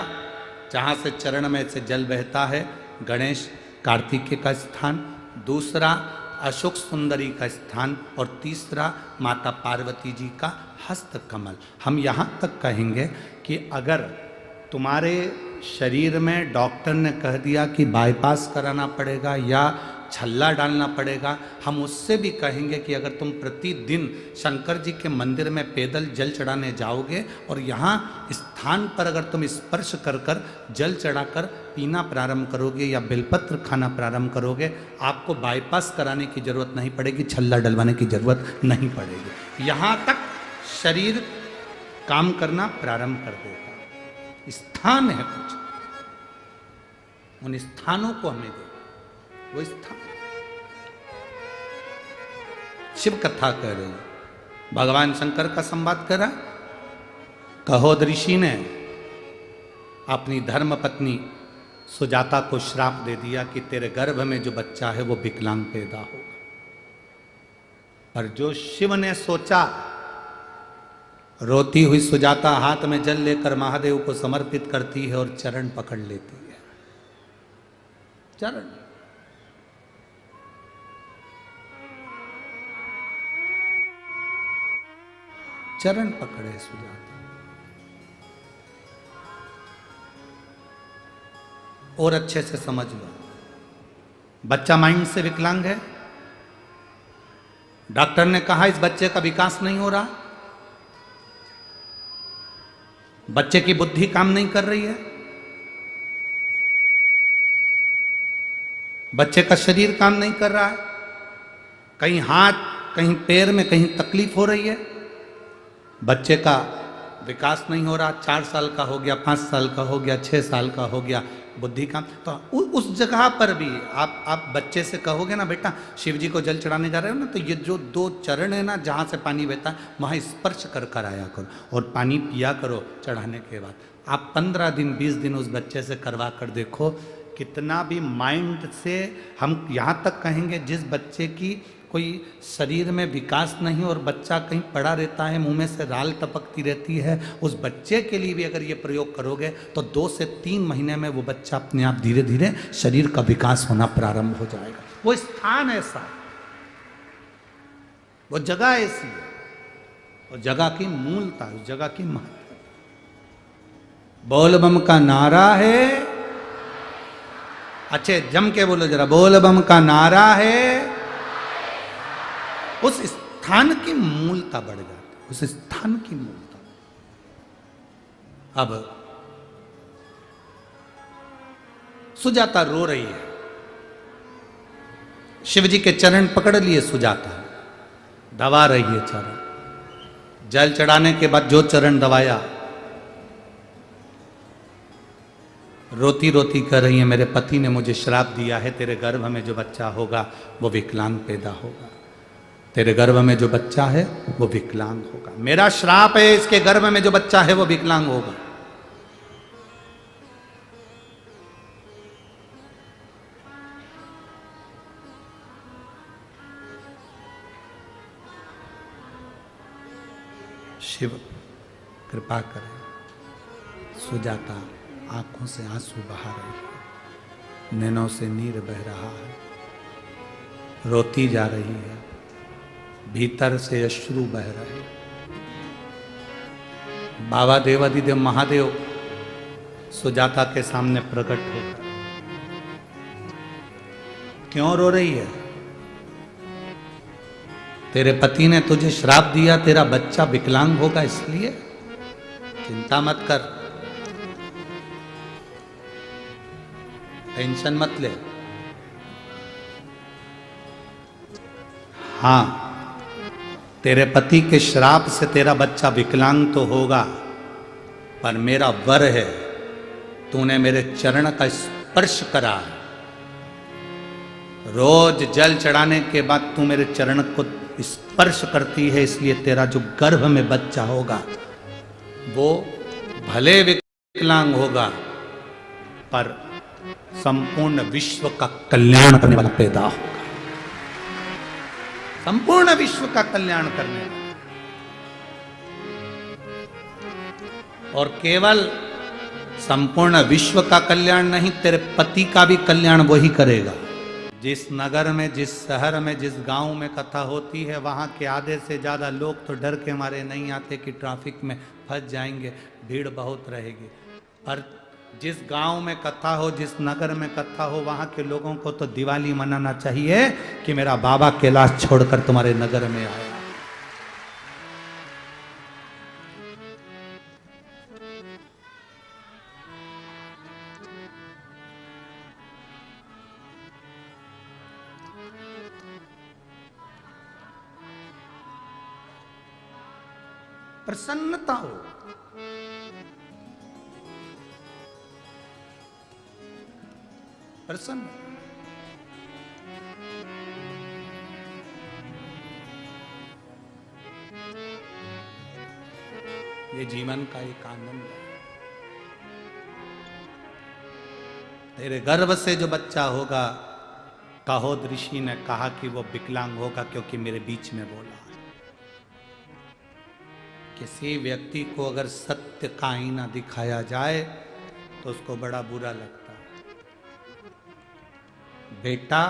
जहाँ से चरण में से जल बहता है, गणेश कार्तिकेय का स्थान। दूसरा, अशोक सुंदरी का स्थान। और तीसरा, माता पार्वती जी का हस्त कमल। हम यहाँ तक कहेंगे कि अगर तुम्हारे शरीर में डॉक्टर ने कह दिया कि बाईपास कराना पड़ेगा या छल्ला डालना पड़ेगा, हम उससे भी कहेंगे कि अगर तुम प्रतिदिन शंकर जी के मंदिर में पैदल जल चढ़ाने जाओगे और यहाँ स्थान पर अगर तुम स्पर्श कर कर जल चढ़ाकर पीना प्रारंभ करोगे या बेलपत्र खाना प्रारंभ करोगे, आपको बाईपास कराने की जरूरत नहीं पड़ेगी, छल्ला डलवाने की जरूरत नहीं पड़ेगी। यहाँ तक शरीर काम करना प्रारंभ कर देगा। स्थान है कुछ, उन स्थानों को हमें दे। वो स्थान शिव कथा कह रहे हैं, भगवान शंकर का संवाद करा। कहोद ऋषि ने अपनी धर्म पत्नी सुजाता को श्राप दे दिया कि तेरे गर्भ में जो बच्चा है वो विकलांग पैदा होगा। पर जो शिव ने सोचा, रोती हुई सुजाता हाथ में जल लेकर महादेव को समर्पित करती है और चरण पकड़ लेती है। चरण चरण पकड़े सुजाता। और अच्छे से समझ लो, बच्चा माइंड से विकलांग है। डॉक्टर ने कहा इस बच्चे का विकास नहीं हो रहा, बच्चे की बुद्धि काम नहीं कर रही है, बच्चे का शरीर काम नहीं कर रहा है, कहीं हाथ कहीं पैर में कहीं तकलीफ हो रही है, बच्चे का विकास नहीं हो रहा। 4 साल का हो गया, 5 साल का हो गया, 6 साल का हो गया, बुद्धि काम। तो उस जगह पर भी आप बच्चे से कहोगे ना, बेटा शिव जी को जल चढ़ाने जा रहे हो ना, तो ये जो 2 चरण है ना जहाँ से पानी बहता है, वहाँ स्पर्श कर कर आया करो और पानी पिया करो चढ़ाने के बाद। आप 15 दिन 20 दिन उस बच्चे से करवा कर देखो, कितना भी माइंड से हम यहाँ तक कहेंगे, जिस बच्चे की कोई शरीर में विकास नहीं और बच्चा कहीं पड़ा रहता है, मुंह में से राल टपकती रहती है, उस बच्चे के लिए भी अगर ये प्रयोग करोगे तो 2 से 3 महीने में वो बच्चा अपने आप धीरे धीरे शरीर का विकास होना प्रारंभ हो जाएगा। वो स्थान ऐसा है, वो जगह ऐसी है, वो जगह की मूलता, उस जगह की महत्व। बोल बम का नारा है, अच्छे जम के बोलो जरा, बोल बम का नारा है। उस स्थान की मूलता बढ़ जाती है, उस स्थान की मूलता। अब सुजाता रो रही है, शिव जी के चरण पकड़ लिए सुजाता, दबा रही है चरण। जल चढ़ाने के बाद जो चरण दबाया, रोती रोती कह रही है, मेरे पति ने मुझे श्राप दिया है, तेरे गर्भ में जो बच्चा होगा वो विकलांग पैदा होगा, तेरे गर्भ में जो बच्चा है वो विकलांग होगा, मेरा श्राप है, इसके गर्भ में जो बच्चा है वो विकलांग होगा। शिव कृपा करे। सुजाता आंखों से आंसू बहा रही है, नैनों से नीर बह रहा है, रोती जा रही है, भीतर से अश्रु बह रहे। बाबा देवाधिदेव महादेव सुजाता के सामने प्रकट होकर, क्यों रो रही है? तेरे पति ने तुझे श्राप दिया तेरा बच्चा विकलांग होगा, इसलिए चिंता मत कर, टेंशन मत ले। हाँ, तेरे पति के श्राप से तेरा बच्चा विकलांग तो होगा, पर मेरा वर है, तूने मेरे चरण का स्पर्श करा, रोज जल चढ़ाने के बाद तू मेरे चरण को स्पर्श करती है, इसलिए तेरा जो गर्भ में बच्चा होगा वो भले विकलांग होगा पर संपूर्ण विश्व का कल्याण करने वाला पैदा होगा, संपूर्ण विश्व का कल्याण करने वाला। और केवल संपूर्ण विश्व का कल्याण नहीं, तेरे पति का भी कल्याण वही करेगा। जिस नगर में, जिस शहर में, जिस गांव में कथा होती है, वहां के आधे से ज्यादा लोग तो डर के मारे नहीं आते कि ट्रैफिक में फंस जाएंगे, भीड़ बहुत रहेगी। पर जिस गांव में कथा हो, जिस नगर में कथा हो, वहां के लोगों को तो दिवाली मनाना चाहिए कि मेरा बाबा कैलाश छोड़कर तुम्हारे नगर में आया। प्रसन्नता हो, प्रसन्न। ये जीवन का एक आनंद है। तेरे गर्भ से जो बच्चा होगा, काहोद ऋषि ने कहा कि वो विकलांग होगा क्योंकि मेरे बीच में बोला। किसी व्यक्ति को अगर सत्य का आईना दिखाया जाए तो उसको बड़ा बुरा लगता है। बेटा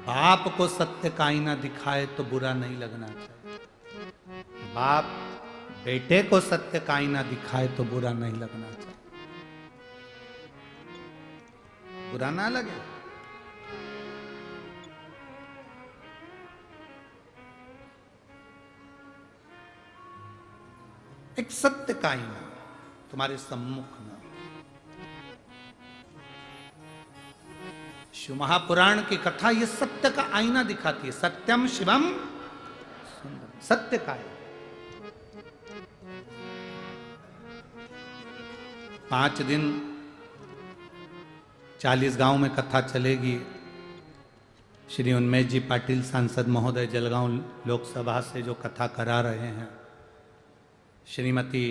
बाप को सत्य का आईना दिखाए तो बुरा नहीं लगना चाहिए, बाप बेटे को सत्य का आईना दिखाए तो बुरा नहीं लगना चाहिए, बुरा ना लगे। एक सत्य का आईना तुम्हारे सम्मुख में। शिव महापुराण की कथा ये सत्य का आईना दिखाती है। सत्यम शिवम सुंदरम, सत्य का आईना। 5 दिन 40 गांव में कथा चलेगी। श्री उन्मेष जी पाटिल सांसद महोदय जलगांव लोकसभा से जो कथा करा रहे हैं, श्रीमती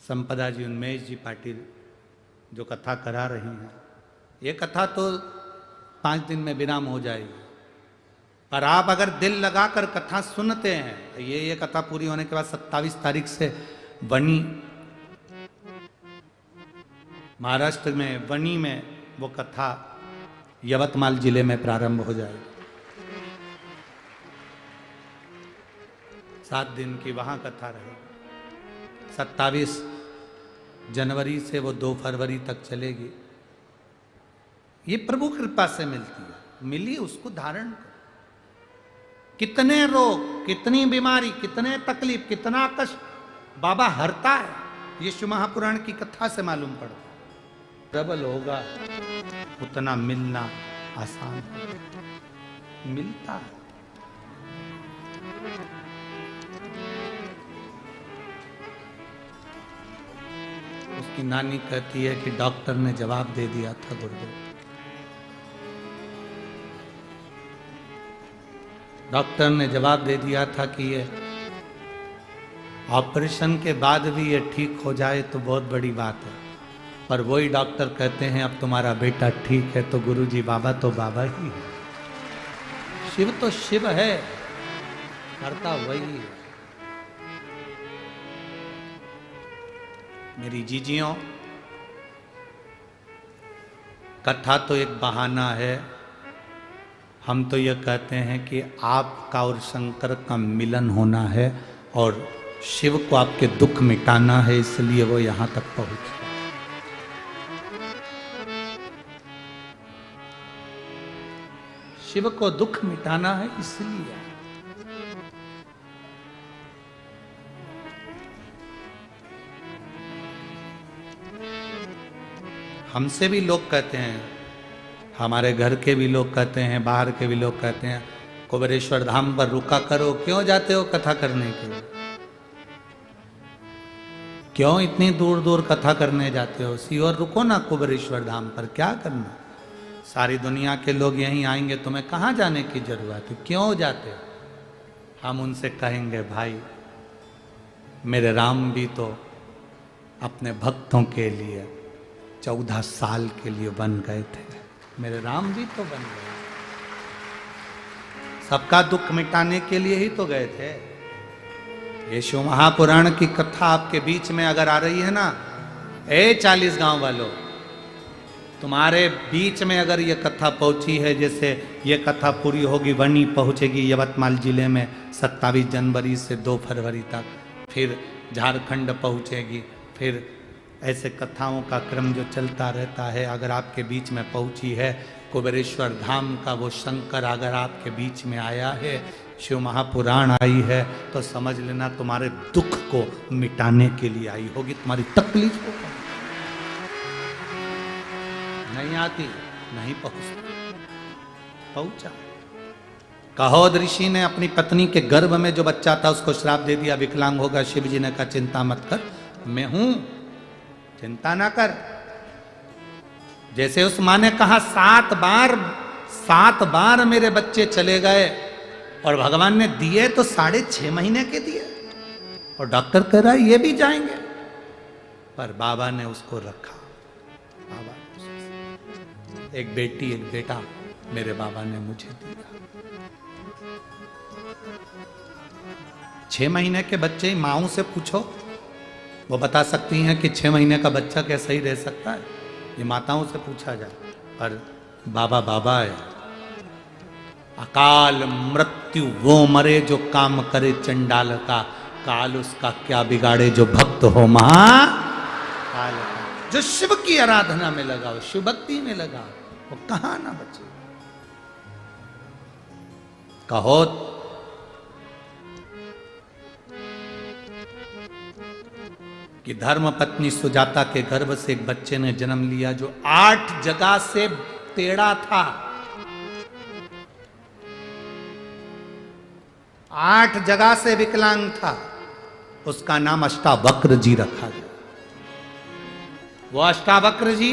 संपदा जी उन्मेष जी पाटिल जो कथा करा रही हैं, ये कथा तो 5 दिन में विराम हो जाएगी, पर आप अगर दिल लगाकर कथा सुनते हैं, ये कथा पूरी होने के बाद 27 तारीख से वनी, महाराष्ट्र में वनी में वो कथा यवतमाल जिले में प्रारंभ हो जाएगी। 7 दिन की वहां कथा रहेगी। 27 जनवरी से वो 2 फरवरी तक चलेगी। ये प्रभु कृपा से मिलती है, मिली उसको धारण करो। कितने रोग, कितनी बीमारी, कितने तकलीफ, कितना कष्ट बाबा हरता है, ये शिव महापुराण की कथा से मालूम पड़ता है। प्रबल होगा उतना मिलना आसान है, मिलता है। उसकी नानी कहती है कि डॉक्टर ने जवाब दे दिया था गुर्दे, डॉक्टर ने जवाब दे दिया था कि ये ऑपरेशन के बाद भी ये ठीक हो जाए तो बहुत बड़ी बात है, पर वही डॉक्टर कहते हैं अब तुम्हारा बेटा ठीक है, तो गुरुजी बाबा तो बाबा ही है, शिव तो शिव है, करता वही है। मेरी जीजियों, कथा तो एक बहाना है। हम तो यह कहते हैं कि आपका और शंकर का मिलन होना है और शिव को आपके दुख मिटाना है, इसलिए वो यहां तक पहुंचे। शिव को दुख मिटाना है इसलिए। हमसे भी लोग कहते हैं, हमारे घर के भी लोग कहते हैं, बाहर के भी लोग कहते हैं, कुबेरेश्वर धाम पर रुका करो, क्यों जाते हो कथा करने के लिए? क्यों इतनी दूर दूर कथा करने जाते हो? सीहोर रुको ना कुबेरेश्वर धाम पर, क्या करना? सारी दुनिया के लोग यहीं आएंगे, तुम्हें कहाँ जाने की जरूरत है, क्यों जाते हो? हम उनसे कहेंगे, भाई मेरे राम भी तो अपने भक्तों के लिए 14 साल के लिए बन गए थे, मेरे राम भी तो बन गए, सबका दुख मिटाने के लिए ही तो गए थे। ये शिव महापुराण की कथा आपके बीच में अगर आ रही है ना, 40 गांव वालों, तुम्हारे बीच में अगर ये कथा पहुंची है, जैसे ये कथा पूरी होगी वनी पहुंचेगी यवतमाल जिले में 27 जनवरी से 2 फरवरी तक, फिर झारखंड पहुंचेगी, फिर ऐसे कथाओं का क्रम जो चलता रहता है। अगर आपके बीच में पहुंची है कुबेरेश्वर धाम का वो शंकर अगर आपके बीच में आया है, शिव महापुराण आई है, तो समझ लेना तुम्हारे दुख को मिटाने के लिए आई होगी, तुम्हारी तकलीफ को नहीं आती, नहीं पहुंचा। कहोद ऋषि ने अपनी पत्नी के गर्भ में जो बच्चा था उसको श्राप दे दिया, विकलांग होगा। शिव जी ने कहा चिंता मत कर, मैं हूं, चिंता ना कर। जैसे उस माँ ने कहा 7 बार मेरे बच्चे चले गए, और भगवान ने दिए तो 6.5 महीने के दिए, और डॉक्टर कह रहा है ये भी जाएंगे, पर बाबा ने उसको रखा। बाबा एक बेटी एक बेटा मेरे बाबा ने मुझे दिया। 6 महीने के बच्चे माओं से पूछो, वो बता सकती हैं कि 6 महीने का बच्चा कैसे ही रह सकता है, ये माताओं से पूछा जाए। पर बाबा बाबा है। अकाल मृत्यु वो मरे जो काम करे चंडाल का, काल उसका क्या बिगाड़े जो भक्त हो महाकाल का। जो शिव की आराधना में लगा हो, शिव भक्ति में लगा हो, वो कहां ना बचे। कहो कि धर्म पत्नी सुजाता के गर्भ से एक बच्चे ने जन्म लिया जो 8 जगह से टेढ़ा था। 8 जगह से विकलांग था। उसका नाम अष्टावक्र जी रखा गया। वो अष्टावक्र जी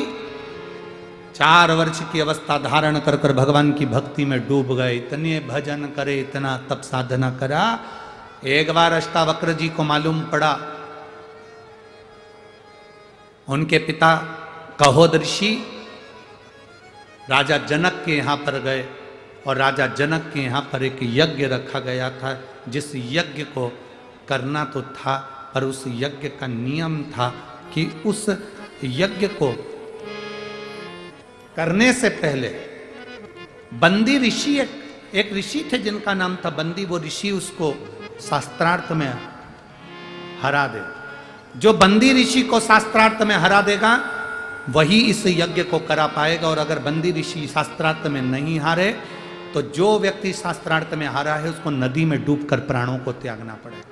4 वर्ष की अवस्था धारण कर कर भगवान की भक्ति में डूब गए। इतने भजन करे, इतना तप साधना करा। एक बार अष्टावक्र जी को मालूम पड़ा, उनके पिता कहोद ऋषि राजा जनक के यहाँ पर गए, और राजा जनक के यहाँ पर एक यज्ञ रखा गया था, जिस यज्ञ को करना तो था, पर उस यज्ञ का नियम था कि उस यज्ञ को करने से पहले बंदी ऋषि, एक ऋषि थे जिनका नाम था बंदी, वो ऋषि उसको शास्त्रार्थ में हरा दे। जो बंदी ऋषि को शास्त्रार्थ में हरा देगा वही इस यज्ञ को करा पाएगा, और अगर बंदी ऋषि शास्त्रार्थ में नहीं हारे तो जो व्यक्ति शास्त्रार्थ में हारा है उसको नदी में डूबकर प्राणों को त्यागना पड़ेगा।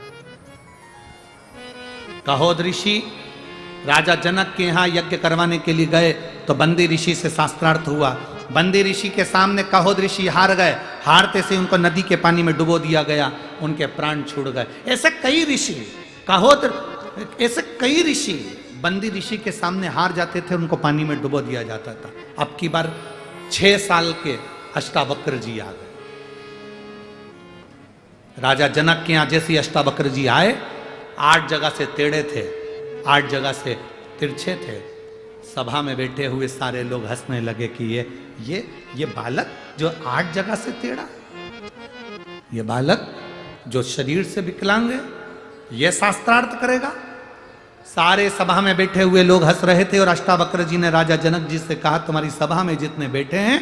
कहोद ऋषि राजा जनक के यहाँ यज्ञ करवाने के लिए गए तो बंदी ऋषि से शास्त्रार्थ हुआ। बंदी ऋषि के सामने कहोद ऋषि हार गए। हारते से उनको नदी के पानी में डुबो दिया गया, उनके प्राण छूट गए। ऐसे कई ऋषि ऐसे कई ऋषि बंदी ऋषि के सामने हार जाते थे, उनको पानी में डुबो दिया जाता था। अब की बार 6 साल के अष्टावक्र जी आ गए। राजा जनक के यहां जैसे अष्टावक्र जी आए, 8 जगह से टेढ़े थे, 8 जगह से तिरछे थे। सभा में बैठे हुए सारे लोग हंसने लगे कि ये बालक जो 8 जगह से टेढ़ा, ये बालक जो शरीर से विकलांग है, ये शास्त्रार्थ करेगा। सारे सभा में बैठे हुए लोग हंस रहे थे, और अष्टावक्र जी ने राजा जनक जी से कहा, तुम्हारी सभा में जितने बैठे हैं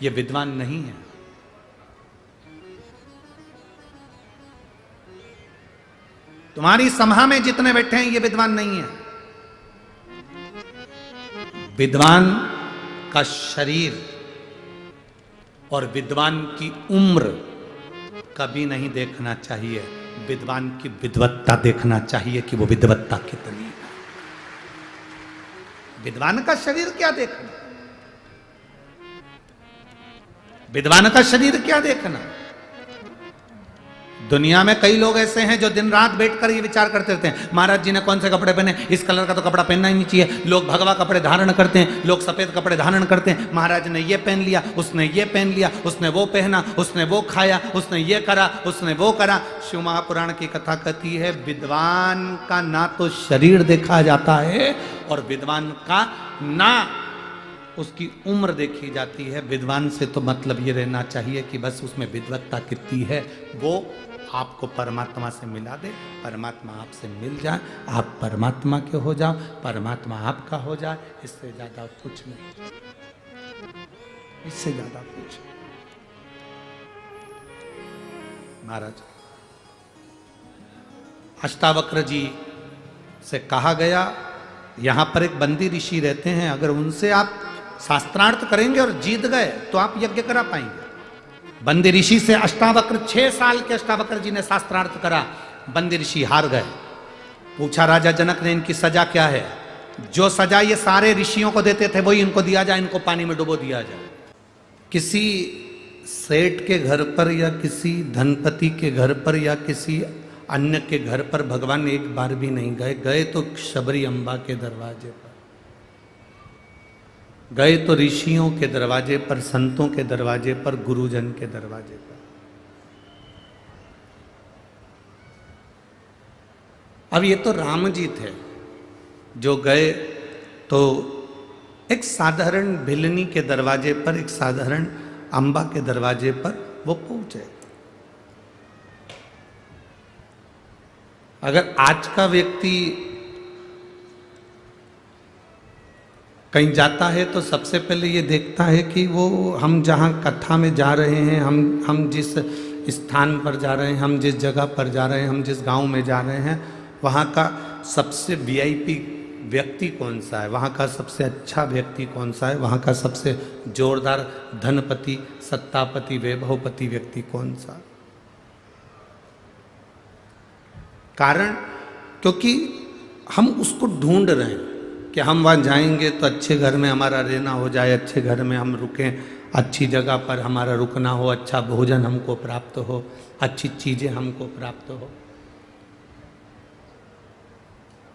ये विद्वान नहीं है। तुम्हारी सभा में जितने बैठे हैं ये विद्वान नहीं है। विद्वान का शरीर और विद्वान की उम्र कभी नहीं देखना चाहिए, विद्वान की विद्वत्ता देखना चाहिए कि वो विद्वत्ता कितनी है। विद्वान का शरीर क्या देखना, विद्वान का शरीर क्या देखना। दुनिया में कई लोग ऐसे हैं जो दिन रात बैठकर ये विचार करते रहते हैं, महाराज जी ने कौन से कपड़े पहने, इस कलर का तो कपड़ा पहनना ही नहीं चाहिए। लोग भगवा कपड़े धारण करते हैं, लोग सफेद कपड़े धारण करते हैं, महाराज ने ये पहन लिया, उसने ये पहन लिया, उसने वो पहना, उसने वो खाया, उसने ये करा, उसने वो करा। शिव महापुराण की कथा कहती है विद्वान का ना तो शरीर देखा जाता है और विद्वान का ना उसकी उम्र देखी जाती है। विद्वान से तो मतलब ये रहना चाहिए कि बस उसमें विद्वत्ता कितनी है, वो आपको परमात्मा से मिला दे, परमात्मा आपसे मिल जाए, आप परमात्मा के हो जाओ, परमात्मा आपका हो जाए। इससे ज्यादा कुछ नहीं, इससे ज्यादा कुछ। महाराज अष्टावक्र जी से कहा गया, यहां पर एक बंदी ऋषि रहते हैं, अगर उनसे आप शास्त्रार्थ करेंगे और जीत गए तो आप यज्ञ करा पाएंगे। बंदी ऋषि से अष्टावक्र 6 साल के अष्टावक्र जी ने शास्त्रार्थ करा, बंदी ऋषि हार गए। पूछा राजा जनक ने इनकी सजा क्या है, जो सजा ये सारे ऋषियों को देते थे वही इनको दिया जाए, इनको पानी में डुबो दिया जाए। किसी सेठ के घर पर या किसी धनपति के घर पर या किसी अन्य के घर पर भगवान एक बार भी नहीं गए, गए तो शबरी अम्बा के दरवाजे पर, गए तो ऋषियों के दरवाजे पर, संतों के दरवाजे पर, गुरुजन के दरवाजे पर। अब ये तो राम जी थे जो गए तो एक साधारण भिलनी के दरवाजे पर, एक साधारण अंबा के दरवाजे पर वो पहुंचे। अगर आज का व्यक्ति कहीं जाता है तो सबसे पहले ये देखता है कि वो हम जहाँ कथा में जा रहे हैं, हम जिस स्थान पर जा रहे हैं, हम जिस जगह पर जा रहे हैं, हम जिस गांव में जा रहे हैं, वहाँ का सबसे वीआईपी व्यक्ति कौन सा है, वहाँ का सबसे अच्छा व्यक्ति कौन सा है, वहाँ का सबसे जोरदार धनपति, सत्तापति, वैभवपति व्यक्ति कौन सा। कारण क्योंकि हम उसको ढूंढ रहे हैं कि हम वहाँ जाएंगे तो अच्छे घर में हमारा रहना हो जाए, अच्छे घर में हम रुकें, अच्छी जगह पर हमारा रुकना हो, अच्छा भोजन हमको प्राप्त हो, अच्छी चीज़ें हमको प्राप्त हो।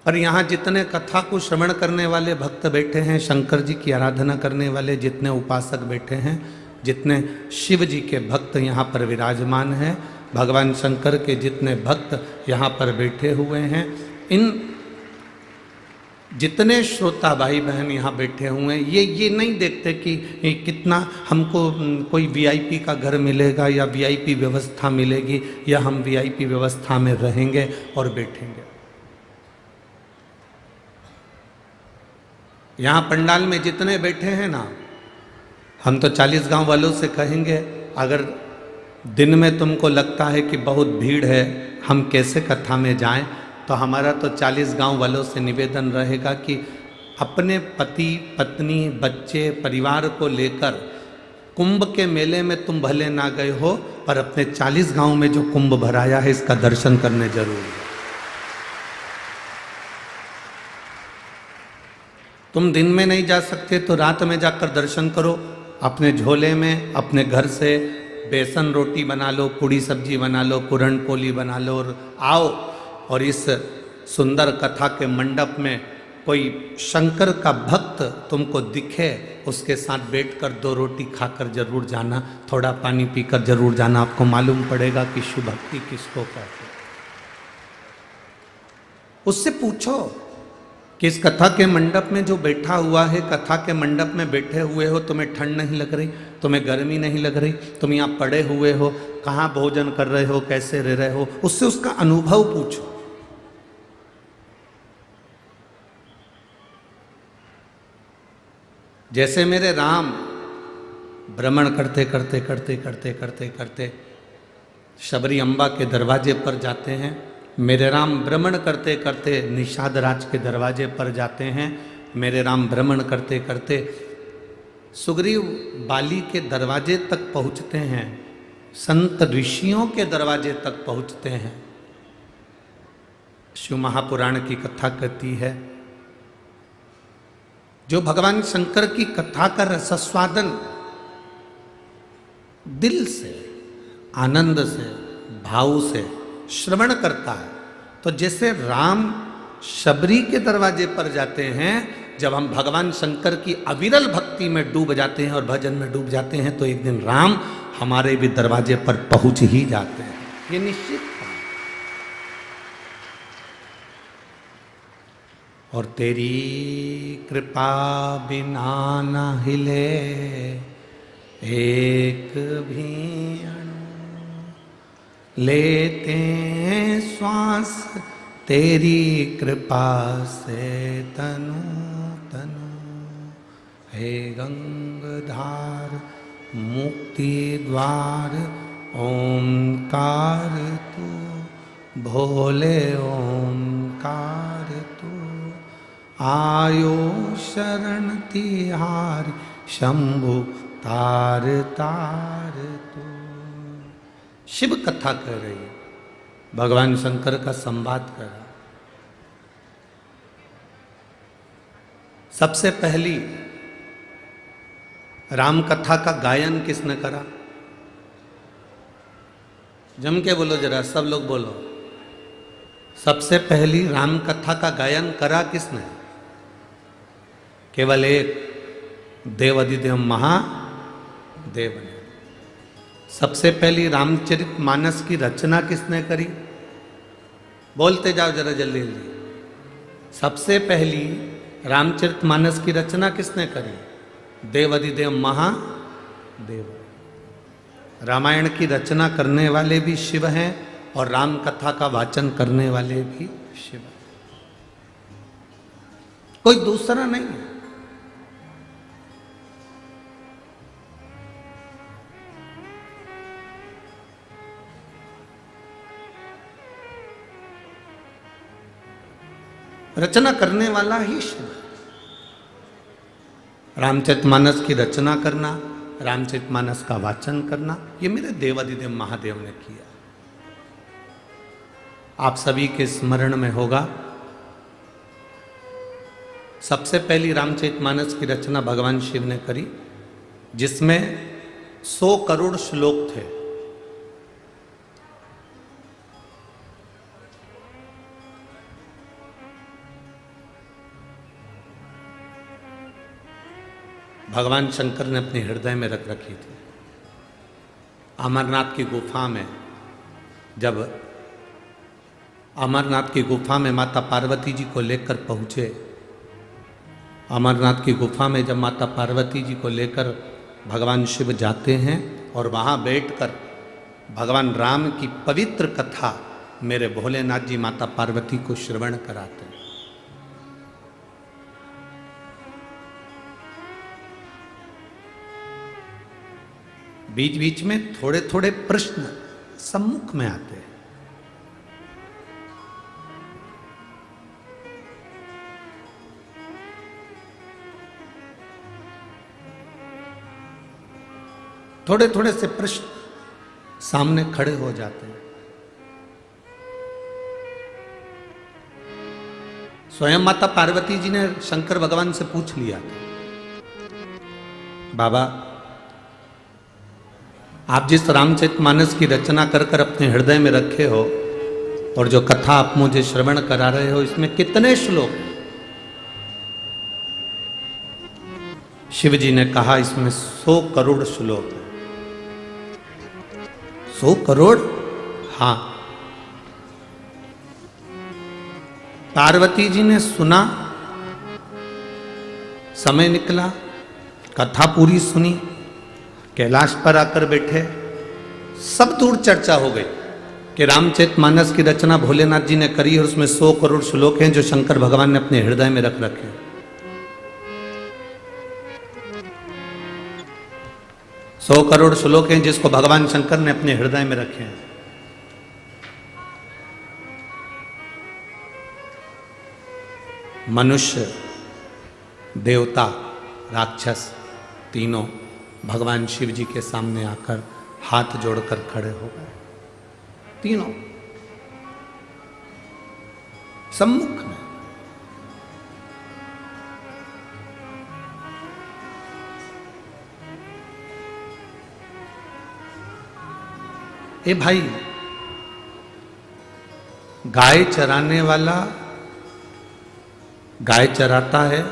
और यहाँ जितने कथा को श्रवण करने वाले भक्त बैठे हैं, शंकर जी की आराधना करने वाले जितने उपासक बैठे हैं, जितने शिव जी के भक्त यहाँ पर विराजमान हैं, भगवान शंकर के जितने भक्त यहाँ पर बैठे हुए हैं, इन जितने श्रोता भाई बहन यहाँ बैठे हुए हैं, ये नहीं देखते कि कितना हमको कोई वीआईपी का घर मिलेगा या वीआईपी व्यवस्था मिलेगी या हम वीआईपी व्यवस्था में रहेंगे और बैठेंगे। यहाँ पंडाल में जितने बैठे हैं ना, हम तो 40 गांव वालों से कहेंगे, अगर दिन में तुमको लगता है कि बहुत भीड़ है, हम कैसे कथा में जाएं, तो हमारा तो 40 गांव वालों से निवेदन रहेगा कि अपने पति पत्नी बच्चे परिवार को लेकर कुंभ के मेले में तुम भले ना गए हो, पर अपने 40 गांव में जो कुंभ भराया है इसका दर्शन करने जरूर है। तुम दिन में नहीं जा सकते तो रात में जाकर दर्शन करो। अपने झोले में अपने घर से बेसन रोटी बना लो, पूड़ी सब्जी बना लो, पूरन पोली बना लो और आओ, और इस सुंदर कथा के मंडप में कोई शंकर का भक्त तुमको दिखे, उसके साथ बैठकर 2 रोटी खाकर जरूर जाना, थोड़ा पानी पीकर जरूर जाना। आपको मालूम पड़ेगा कि शिव भक्ति किसको कहते हैं। उससे पूछो कि इस कथा के मंडप में जो बैठा हुआ है, कथा के मंडप में बैठे हुए हो, तुम्हें ठंड नहीं लग रही, तुम्हें गर्मी नहीं लग रही, तुम यहाँ पड़े हुए हो, कहाँ भोजन कर रहे हो, कैसे रह रहे हो, उससे उसका अनुभव पूछो। जैसे मेरे राम भ्रमण करते करते करते करते करते करते शबरी अम्बा के दरवाजे पर जाते हैं, मेरे राम भ्रमण करते करते निषाद राज के दरवाजे पर जाते हैं, मेरे राम भ्रमण करते करते सुग्रीव बाली के दरवाजे तक पहुंचते हैं, संत ऋषियों के दरवाजे तक पहुंचते हैं। शिव महापुराण की कथा कहती है, जो भगवान शंकर की कथा का रसस्वादन दिल से, आनंद से, भाव से श्रवण करता है, तो जैसे राम शबरी के दरवाजे पर जाते हैं, जब हम भगवान शंकर की अविरल भक्ति में डूब जाते हैं और भजन में डूब जाते हैं, तो एक दिन राम हमारे भी दरवाजे पर पहुंच ही जाते हैं। ये निश्चित है। और तेरी कृपा बिना न हिले एक भी अणु, लेते श्वास तेरी कृपा से तनु तनु। हे गंगाधार मुक्ति द्वार ओंकार तू, भोले ओंकार तू। आयो शरण तिहारी शंभु तार तार तू। शिव कथा कर रही है, भगवान शंकर का संवाद कर रहा। सबसे पहली राम कथा का गायन किसने करा? जम के बोलो जरा, सब लोग बोलो। सबसे पहली राम कथा का गायन करा किसने? केवल एक देवाधिदेव महादेव ने। सबसे पहली रामचरित मानस की रचना किसने करी? बोलते जाओ जरा जल्दी जल्दी। सबसे पहली रामचरित मानस की रचना किसने करी? देवाधिदेव महादेव। रामायण की रचना करने वाले भी शिव हैं और राम कथा का वाचन करने वाले भी शिव, कोई दूसरा नहीं है। रचना करने वाला ही शिव। रामचरितमानस की रचना करना, रामचरितमानस का वाचन करना, ये मेरे देवाधिदेव महादेव ने किया। आप सभी के स्मरण में होगा, सबसे पहली रामचरितमानस की रचना भगवान शिव ने करी, जिसमें 100 करोड़ श्लोक थे। भगवान शंकर ने अपने हृदय में रख रखी थी। अमरनाथ की गुफा में, जब अमरनाथ की गुफा में माता पार्वती जी को लेकर पहुँचे, अमरनाथ की गुफा में जब माता पार्वती जी को लेकर भगवान शिव जाते हैं और वहाँ बैठकर भगवान राम की पवित्र कथा मेरे भोलेनाथ जी माता पार्वती को श्रवण कराते हैं। बीच बीच में थोड़े थोड़े प्रश्न सम्मुख में आते हैं। थोड़े थोड़े से प्रश्न सामने खड़े हो जाते हैं। स्वयं माता पार्वती जी ने शंकर भगवान से पूछ लिया था, बाबा आप जिस रामचरितमानस की रचना कर कर अपने हृदय में रखे हो और जो कथा आप मुझे श्रवण करा रहे हो, इसमें कितने श्लोक? शिव जी ने कहा इसमें 100 करोड़ श्लोक है। 100 करोड़? हाँ। पार्वती जी ने सुना, समय निकला, कथा पूरी सुनी, कैलाश पर आकर बैठे, सब दूर चर्चा हो गई कि रामचरितमानस की रचना भोलेनाथ जी ने करी और उसमें 100 करोड़ श्लोक हैं जो शंकर भगवान ने अपने हृदय में रख रखे। 100 करोड़ श्लोक हैं जिसको भगवान शंकर ने अपने हृदय में रखे हैं। मनुष्य, देवता, राक्षस तीनों भगवान शिव जी के सामने आकर हाथ जोड़कर खड़े हो गए, तीनों सम्मुख में। ए भाई, गाय चराने वाला गाय चराता है,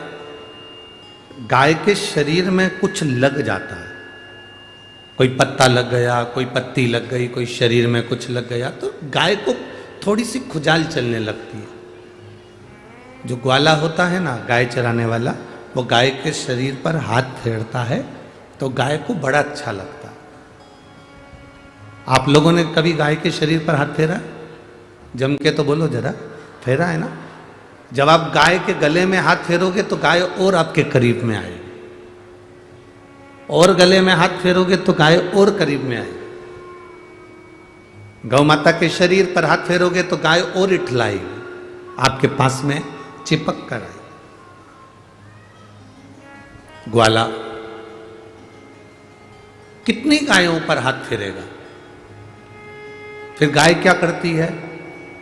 गाय के शरीर में कुछ लग जाता है, कोई पत्ता लग गया, कोई पत्ती लग गई, कोई शरीर में कुछ लग गया, तो गाय को थोड़ी सी खुजाल चलने लगती है। जो ग्वाला होता है ना, गाय चराने वाला, वो गाय के शरीर पर हाथ फेरता है तो गाय को बड़ा अच्छा लगता है। आप लोगों ने कभी गाय के शरीर पर हाथ फेरा? जम के तो बोलो जरा, फेरा है ना? जब आप गाय के गले में हाथ फेरोगे तो गाय और आपके करीब में आएगी, और गले में हाथ फेरोगे तो गाय और करीब में आएगी। गौ माता के शरीर पर हाथ फेरोगे तो गाय और इठलाएगी, आपके पास में चिपक कर आएगी। ग्वाला कितनी गायों पर हाथ फेरेगा? फिर गाय क्या करती है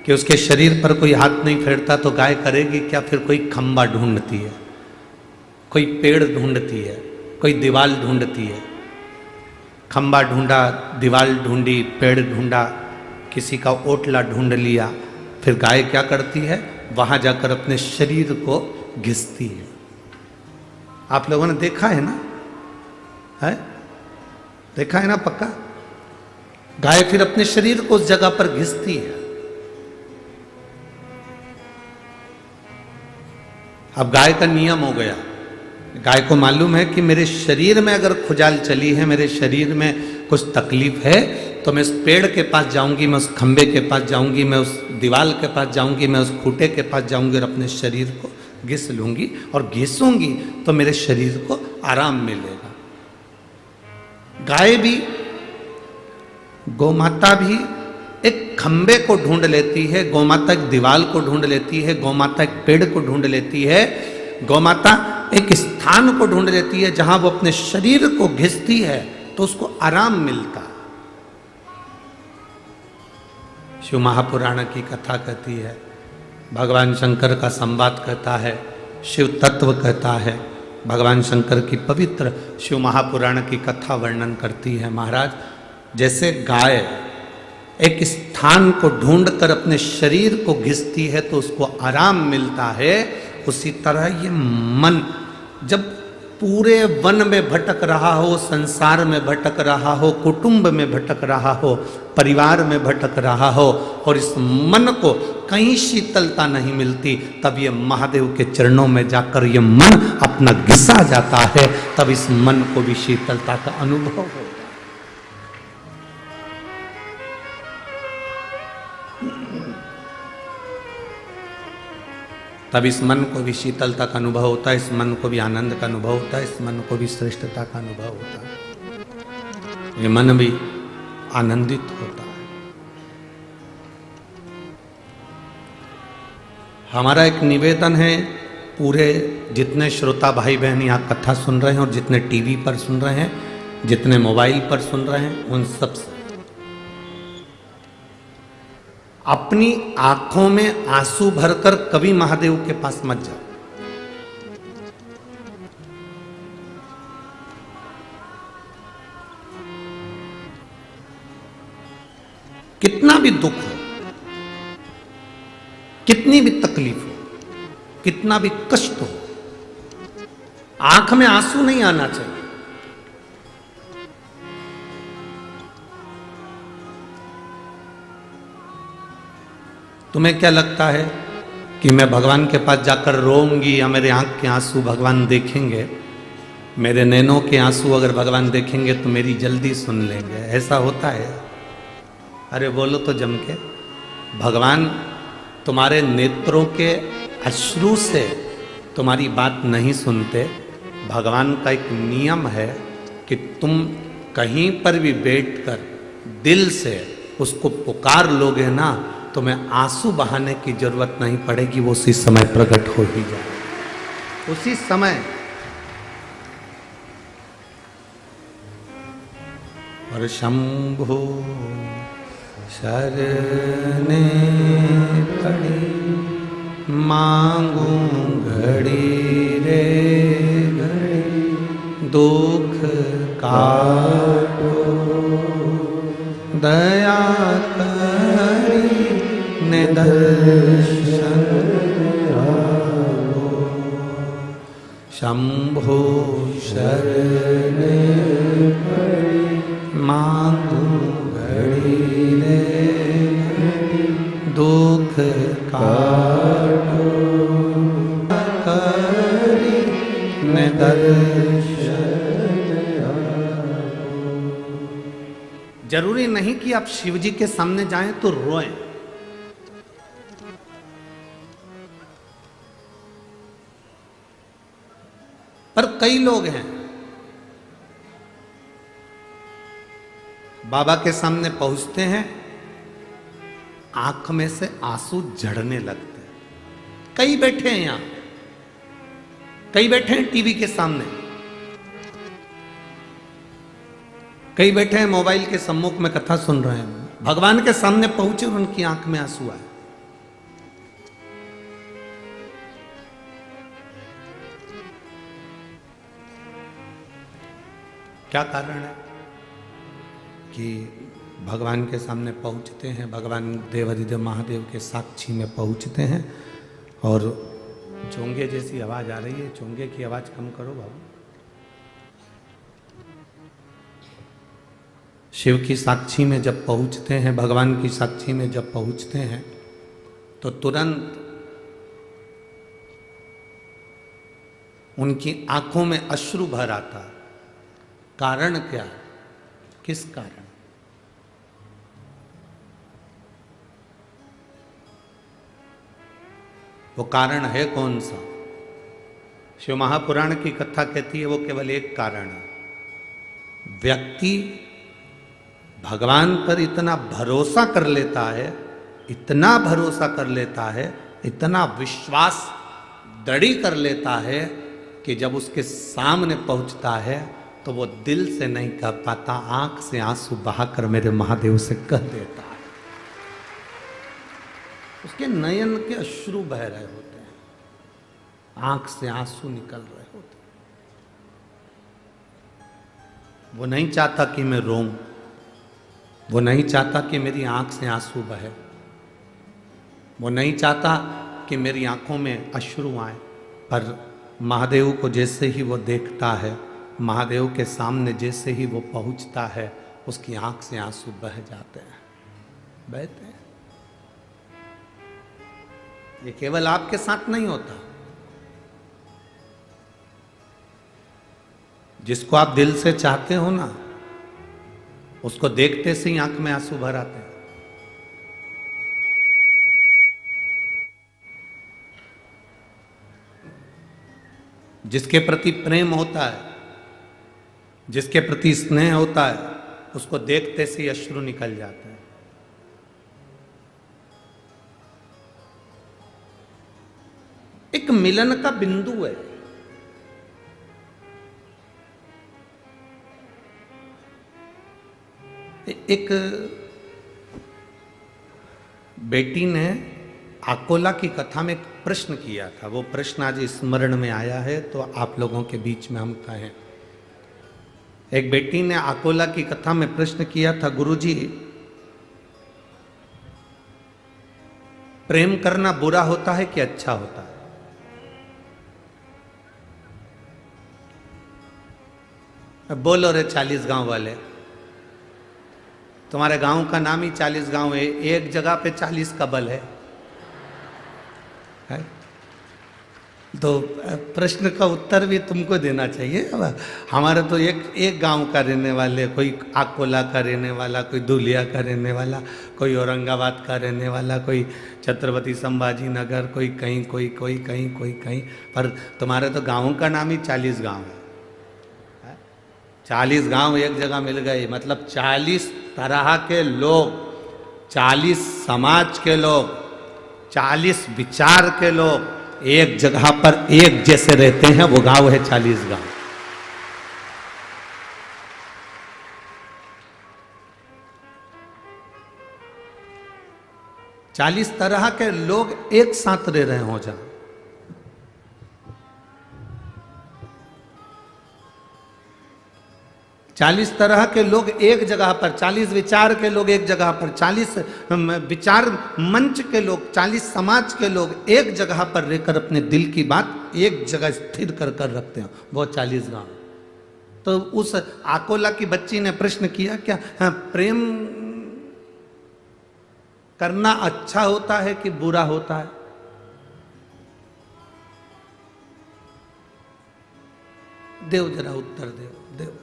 कि उसके शरीर पर कोई हाथ नहीं फेरता तो गाय करेगी क्या? फिर कोई खंबा ढूंढती है, कोई पेड़ ढूंढती है, कोई दीवाल ढूंढती है। खंबा ढूंढा, दीवाल ढूंढी, पेड़ ढूंढा, किसी का ओटला ढूंढ लिया, फिर गाय क्या करती है? वहां जाकर अपने शरीर को घिसती है। आप लोगों ने देखा है ना? है? देखा है ना? पक्का। गाय फिर अपने शरीर को उस जगह पर घिसती है। अब गाय का नियम हो गया, गाय को मालूम है कि मेरे शरीर में अगर खुजाल चली है, मेरे शरीर में कुछ तकलीफ है, तो मैं उस पेड़ के पास जाऊंगी, मैं उस खंबे के पास जाऊंगी, मैं उस दीवाल के पास जाऊंगी, मैं उस खूंटे के पास जाऊंगी और अपने शरीर को घिस लूंगी, और घिसूंगी तो मेरे शरीर को आराम मिलेगा। गाय भी, गौमाता भी एक खंबे को ढूंढ लेती है, गौमाता एक दीवाल को ढूंढ लेती है, गौमाता एक पेड़ को ढूंढ लेती है, गौमाता एक स्थान को ढूंढ लेती है जहां वो अपने शरीर को घिसती है तो उसको आराम मिलता है। शिव महापुराण की कथा कहती है, भगवान शंकर का संवाद कहता है, शिव तत्व कहता है, भगवान शंकर की पवित्र शिव महापुराण की कथा वर्णन करती है। महाराज, जैसे गाय एक स्थान को ढूंढकर अपने शरीर को घिसती है तो उसको आराम मिलता है, उसी तरह ये मन जब पूरे वन में भटक रहा हो, संसार में भटक रहा हो, कुटुंब में भटक रहा हो, परिवार में भटक रहा हो, और इस मन को कहीं शीतलता नहीं मिलती, तब ये महादेव के चरणों में जाकर ये मन अपना घिसा जाता है, तब इस मन को भी शीतलता का अनुभव होता है। तब इस मन को भी शीतलता का अनुभव होता है, इस मन को भी आनंद का अनुभव होता है, इस मन को भी श्रेष्ठता का अनुभव होता है, ये मन भी आनंदित होता है। हमारा एक निवेदन है, पूरे जितने श्रोता भाई बहन यहाँ कथा सुन रहे हैं और जितने टीवी पर सुन रहे हैं, जितने मोबाइल पर सुन रहे हैं, उन सब से अपनी आंखों में आंसू भरकर कभी महादेव के पास मत जाओ। कितना भी दुख हो, कितनी भी तकलीफ हो, कितना भी कष्ट हो, आंख में आंसू नहीं आना चाहिए। तुम्हें क्या लगता है कि मैं भगवान के पास जाकर रोऊंगी या मेरे आंख के आंसू भगवान देखेंगे? मेरे नैनों के आंसू अगर भगवान देखेंगे तो मेरी जल्दी सुन लेंगे, ऐसा होता है? अरे बोलो तो जम के। भगवान तुम्हारे नेत्रों के अश्रु से तुम्हारी बात नहीं सुनते। भगवान का एक नियम है कि तुम कहीं पर भी बैठकर दिल से उसको पुकार लोगे ना, तो मैं आंसू बहाने की जरूरत नहीं पड़ेगी, वो उसी समय प्रकट हो ही जाए, उसी समय। और शंभो शरणे पड़ी मांगू घड़ी रे घड़ी दुख काटो दया करी ने दर्शन आओ शंभो शरणे मांगू घड़ी रे दुख काटो करी ने दर्शन। जरूरी नहीं कि आप शिव जी के सामने जाएं तो रोएं, पर कई लोग हैं बाबा के सामने पहुंचते हैं, आंख में से आंसू झड़ने लगते हैं। कई बैठे हैं यहां, कई बैठे हैं टीवी के सामने, कई बैठे हैं मोबाइल के सम्मुख में कथा सुन रहे हैं। भगवान के सामने पहुंचे और उनकी आंख में आंसू आए। क्या कारण है कि भगवान के सामने पहुंचते हैं, भगवान देवाधिदेव महादेव के साक्षी में पहुंचते हैं और चोंगे जैसी आवाज आ रही है, चोंगे की आवाज कम करो बाबू। शिव की साक्षी में जब पहुंचते हैं, भगवान की साक्षी में जब पहुंचते हैं तो तुरंत उनकी आंखों में अश्रु भर आता। कारण क्या? किस कारण? वो कारण है कौन सा? शिव महापुराण की कथा कहती है वो केवल एक कारण है। व्यक्ति भगवान पर इतना भरोसा कर लेता है, इतना भरोसा कर लेता है, इतना विश्वास दृढ़ कर लेता है कि जब उसके सामने पहुंचता है तो वो दिल से नहीं कह पाता, आंख से आंसू बहाकर मेरे महादेव से कह देता है। उसके नयन के अश्रु बह रहे होते हैं, आंख से आंसू निकल रहे होते हैं। वो नहीं चाहता कि मैं रोऊं, वो नहीं चाहता कि मेरी आंख से आंसू बहे, वो नहीं चाहता कि मेरी आंखों में अश्रु आए। पर महादेव को जैसे ही वो देखता है, महादेव के सामने जैसे ही वो पहुंचता है, उसकी आंख से आंसू बह जाते हैं, बहते हैं। ये केवल आपके साथ नहीं होता। जिसको आप दिल से चाहते हो ना, उसको देखते से ही आंख में आंसू भर आते हैं। जिसके प्रति प्रेम होता है, जिसके प्रति स्नेह होता है, उसको देखते से ही अश्रु निकल जाते हैं। एक मिलन का बिंदु है। एक बेटी ने अकोला की कथा में एक प्रश्न किया था, वो प्रश्न आज स्मरण में आया है तो आप लोगों के बीच में हम कहें। एक बेटी ने अकोला की कथा में प्रश्न किया था, गुरुजी प्रेम करना बुरा होता है कि अच्छा होता है? बोलो रे 40 गांव वाले, तुम्हारे गांव का नाम ही 40 गांव है, एक जगह पे 40 का बल है? तो प्रश्न का उत्तर भी तुमको देना चाहिए। हमारे तो एक गांव का रहने वाले, कोई अकोला का रहने वाला, कोई धुलिया का रहने वाला, कोई औरंगाबाद का रहने वाला, कोई छत्रपति संभाजी नगर, कोई कहीं, कोई कहीं, कोई कहीं, पर तुम्हारे तो गाँव का नाम ही 40 गांव है। 40 गांव एक जगह मिल गए, मतलब 40 तरह के लोग, 40 समाज के लोग, 40 विचार के लोग एक जगह पर एक जैसे रहते हैं, वो गांव है 40 गांव। 40 तरह के लोग एक साथ रह रहे हो जहां, 40 तरह के लोग एक जगह पर, 40 विचार के लोग एक जगह पर, 40 विचार मंच के लोग, 40 समाज के लोग एक जगह पर रहकर अपने दिल की बात एक जगह स्थिर कर कर रखते हैं, वो 40 गांव। तो उस आकोला की बच्ची ने प्रश्न किया, क्या प्रेम करना अच्छा होता है कि बुरा होता है? देव जरा उत्तर देव, देव।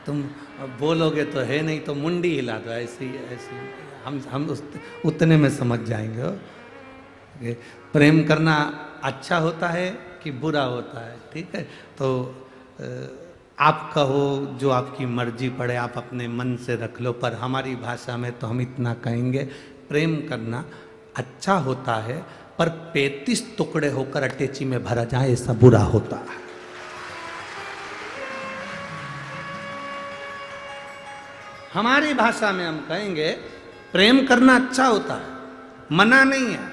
तुम बोलोगे तो है, नहीं तो मुंडी हिला दो, ऐसी ऐसी हम उतने में समझ जाएंगे हो? प्रेम करना अच्छा होता है कि बुरा होता है? ठीक है, तो आप कहो जो आपकी मर्जी पड़े, आप अपने मन से रख लो, पर हमारी भाषा में तो हम इतना कहेंगे, प्रेम करना अच्छा होता है, पर 35 टुकड़े होकर अटैची में भरा जाए ऐसा बुरा होता है। हमारी भाषा में हम कहेंगे प्रेम करना अच्छा होता है, मना नहीं है।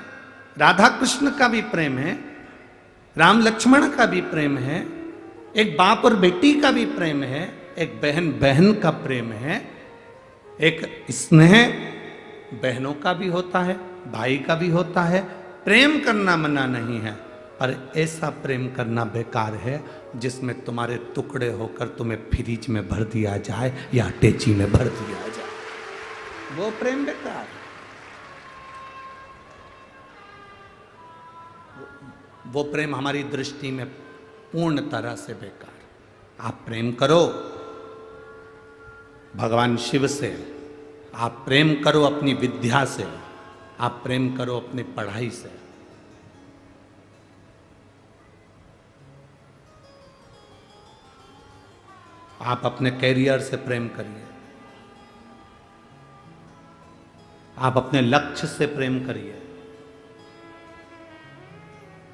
राधा कृष्ण का भी प्रेम है, राम लक्ष्मण का भी प्रेम है, एक बाप और बेटी का भी प्रेम है, एक बहन बहन का प्रेम है, एक स्नेह बहनों का भी होता है, भाई का भी होता है। प्रेम करना मना नहीं है, पर ऐसा प्रेम करना बेकार है जिसमें तुम्हारे टुकड़े होकर तुम्हें फ्रिज में भर दिया जाए या अटैची में भर दिया जाए, वो प्रेम बेकार। वो प्रेम हमारी दृष्टि में पूर्ण तरह से बेकार। आप प्रेम करो भगवान शिव से, आप प्रेम करो अपनी विद्या से, आप प्रेम करो अपनी पढ़ाई से। आप अपने कैरियर से प्रेम करिए, आप अपने लक्ष्य से प्रेम करिए,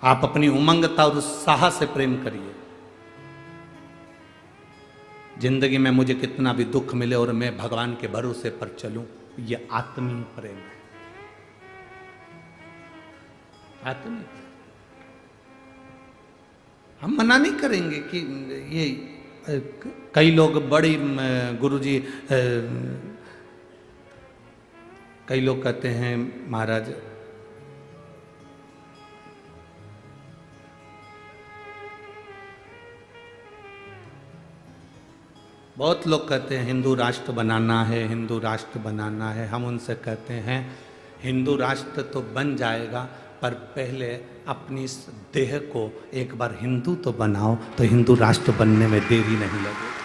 आप अपनी उमंगता और उत्साह से प्रेम करिए। जिंदगी में मुझे कितना भी दुख मिले और मैं भगवान के भरोसे पर चलूं, यह आत्मीय प्रेम है, आत्मीय। हम मना नहीं करेंगे कि ये कई लोग बड़ी गुरुजी, कई लोग कहते हैं महाराज बहुत लोग कहते हैं हिंदू राष्ट्र बनाना है, हिंदू राष्ट्र बनाना है। हम उनसे कहते हैं हिंदू राष्ट्र तो बन जाएगा, पर पहले अपनी इस देह को एक बार हिंदू तो बनाओ, तो हिंदू राष्ट्र बनने में देरी नहीं लगेगी।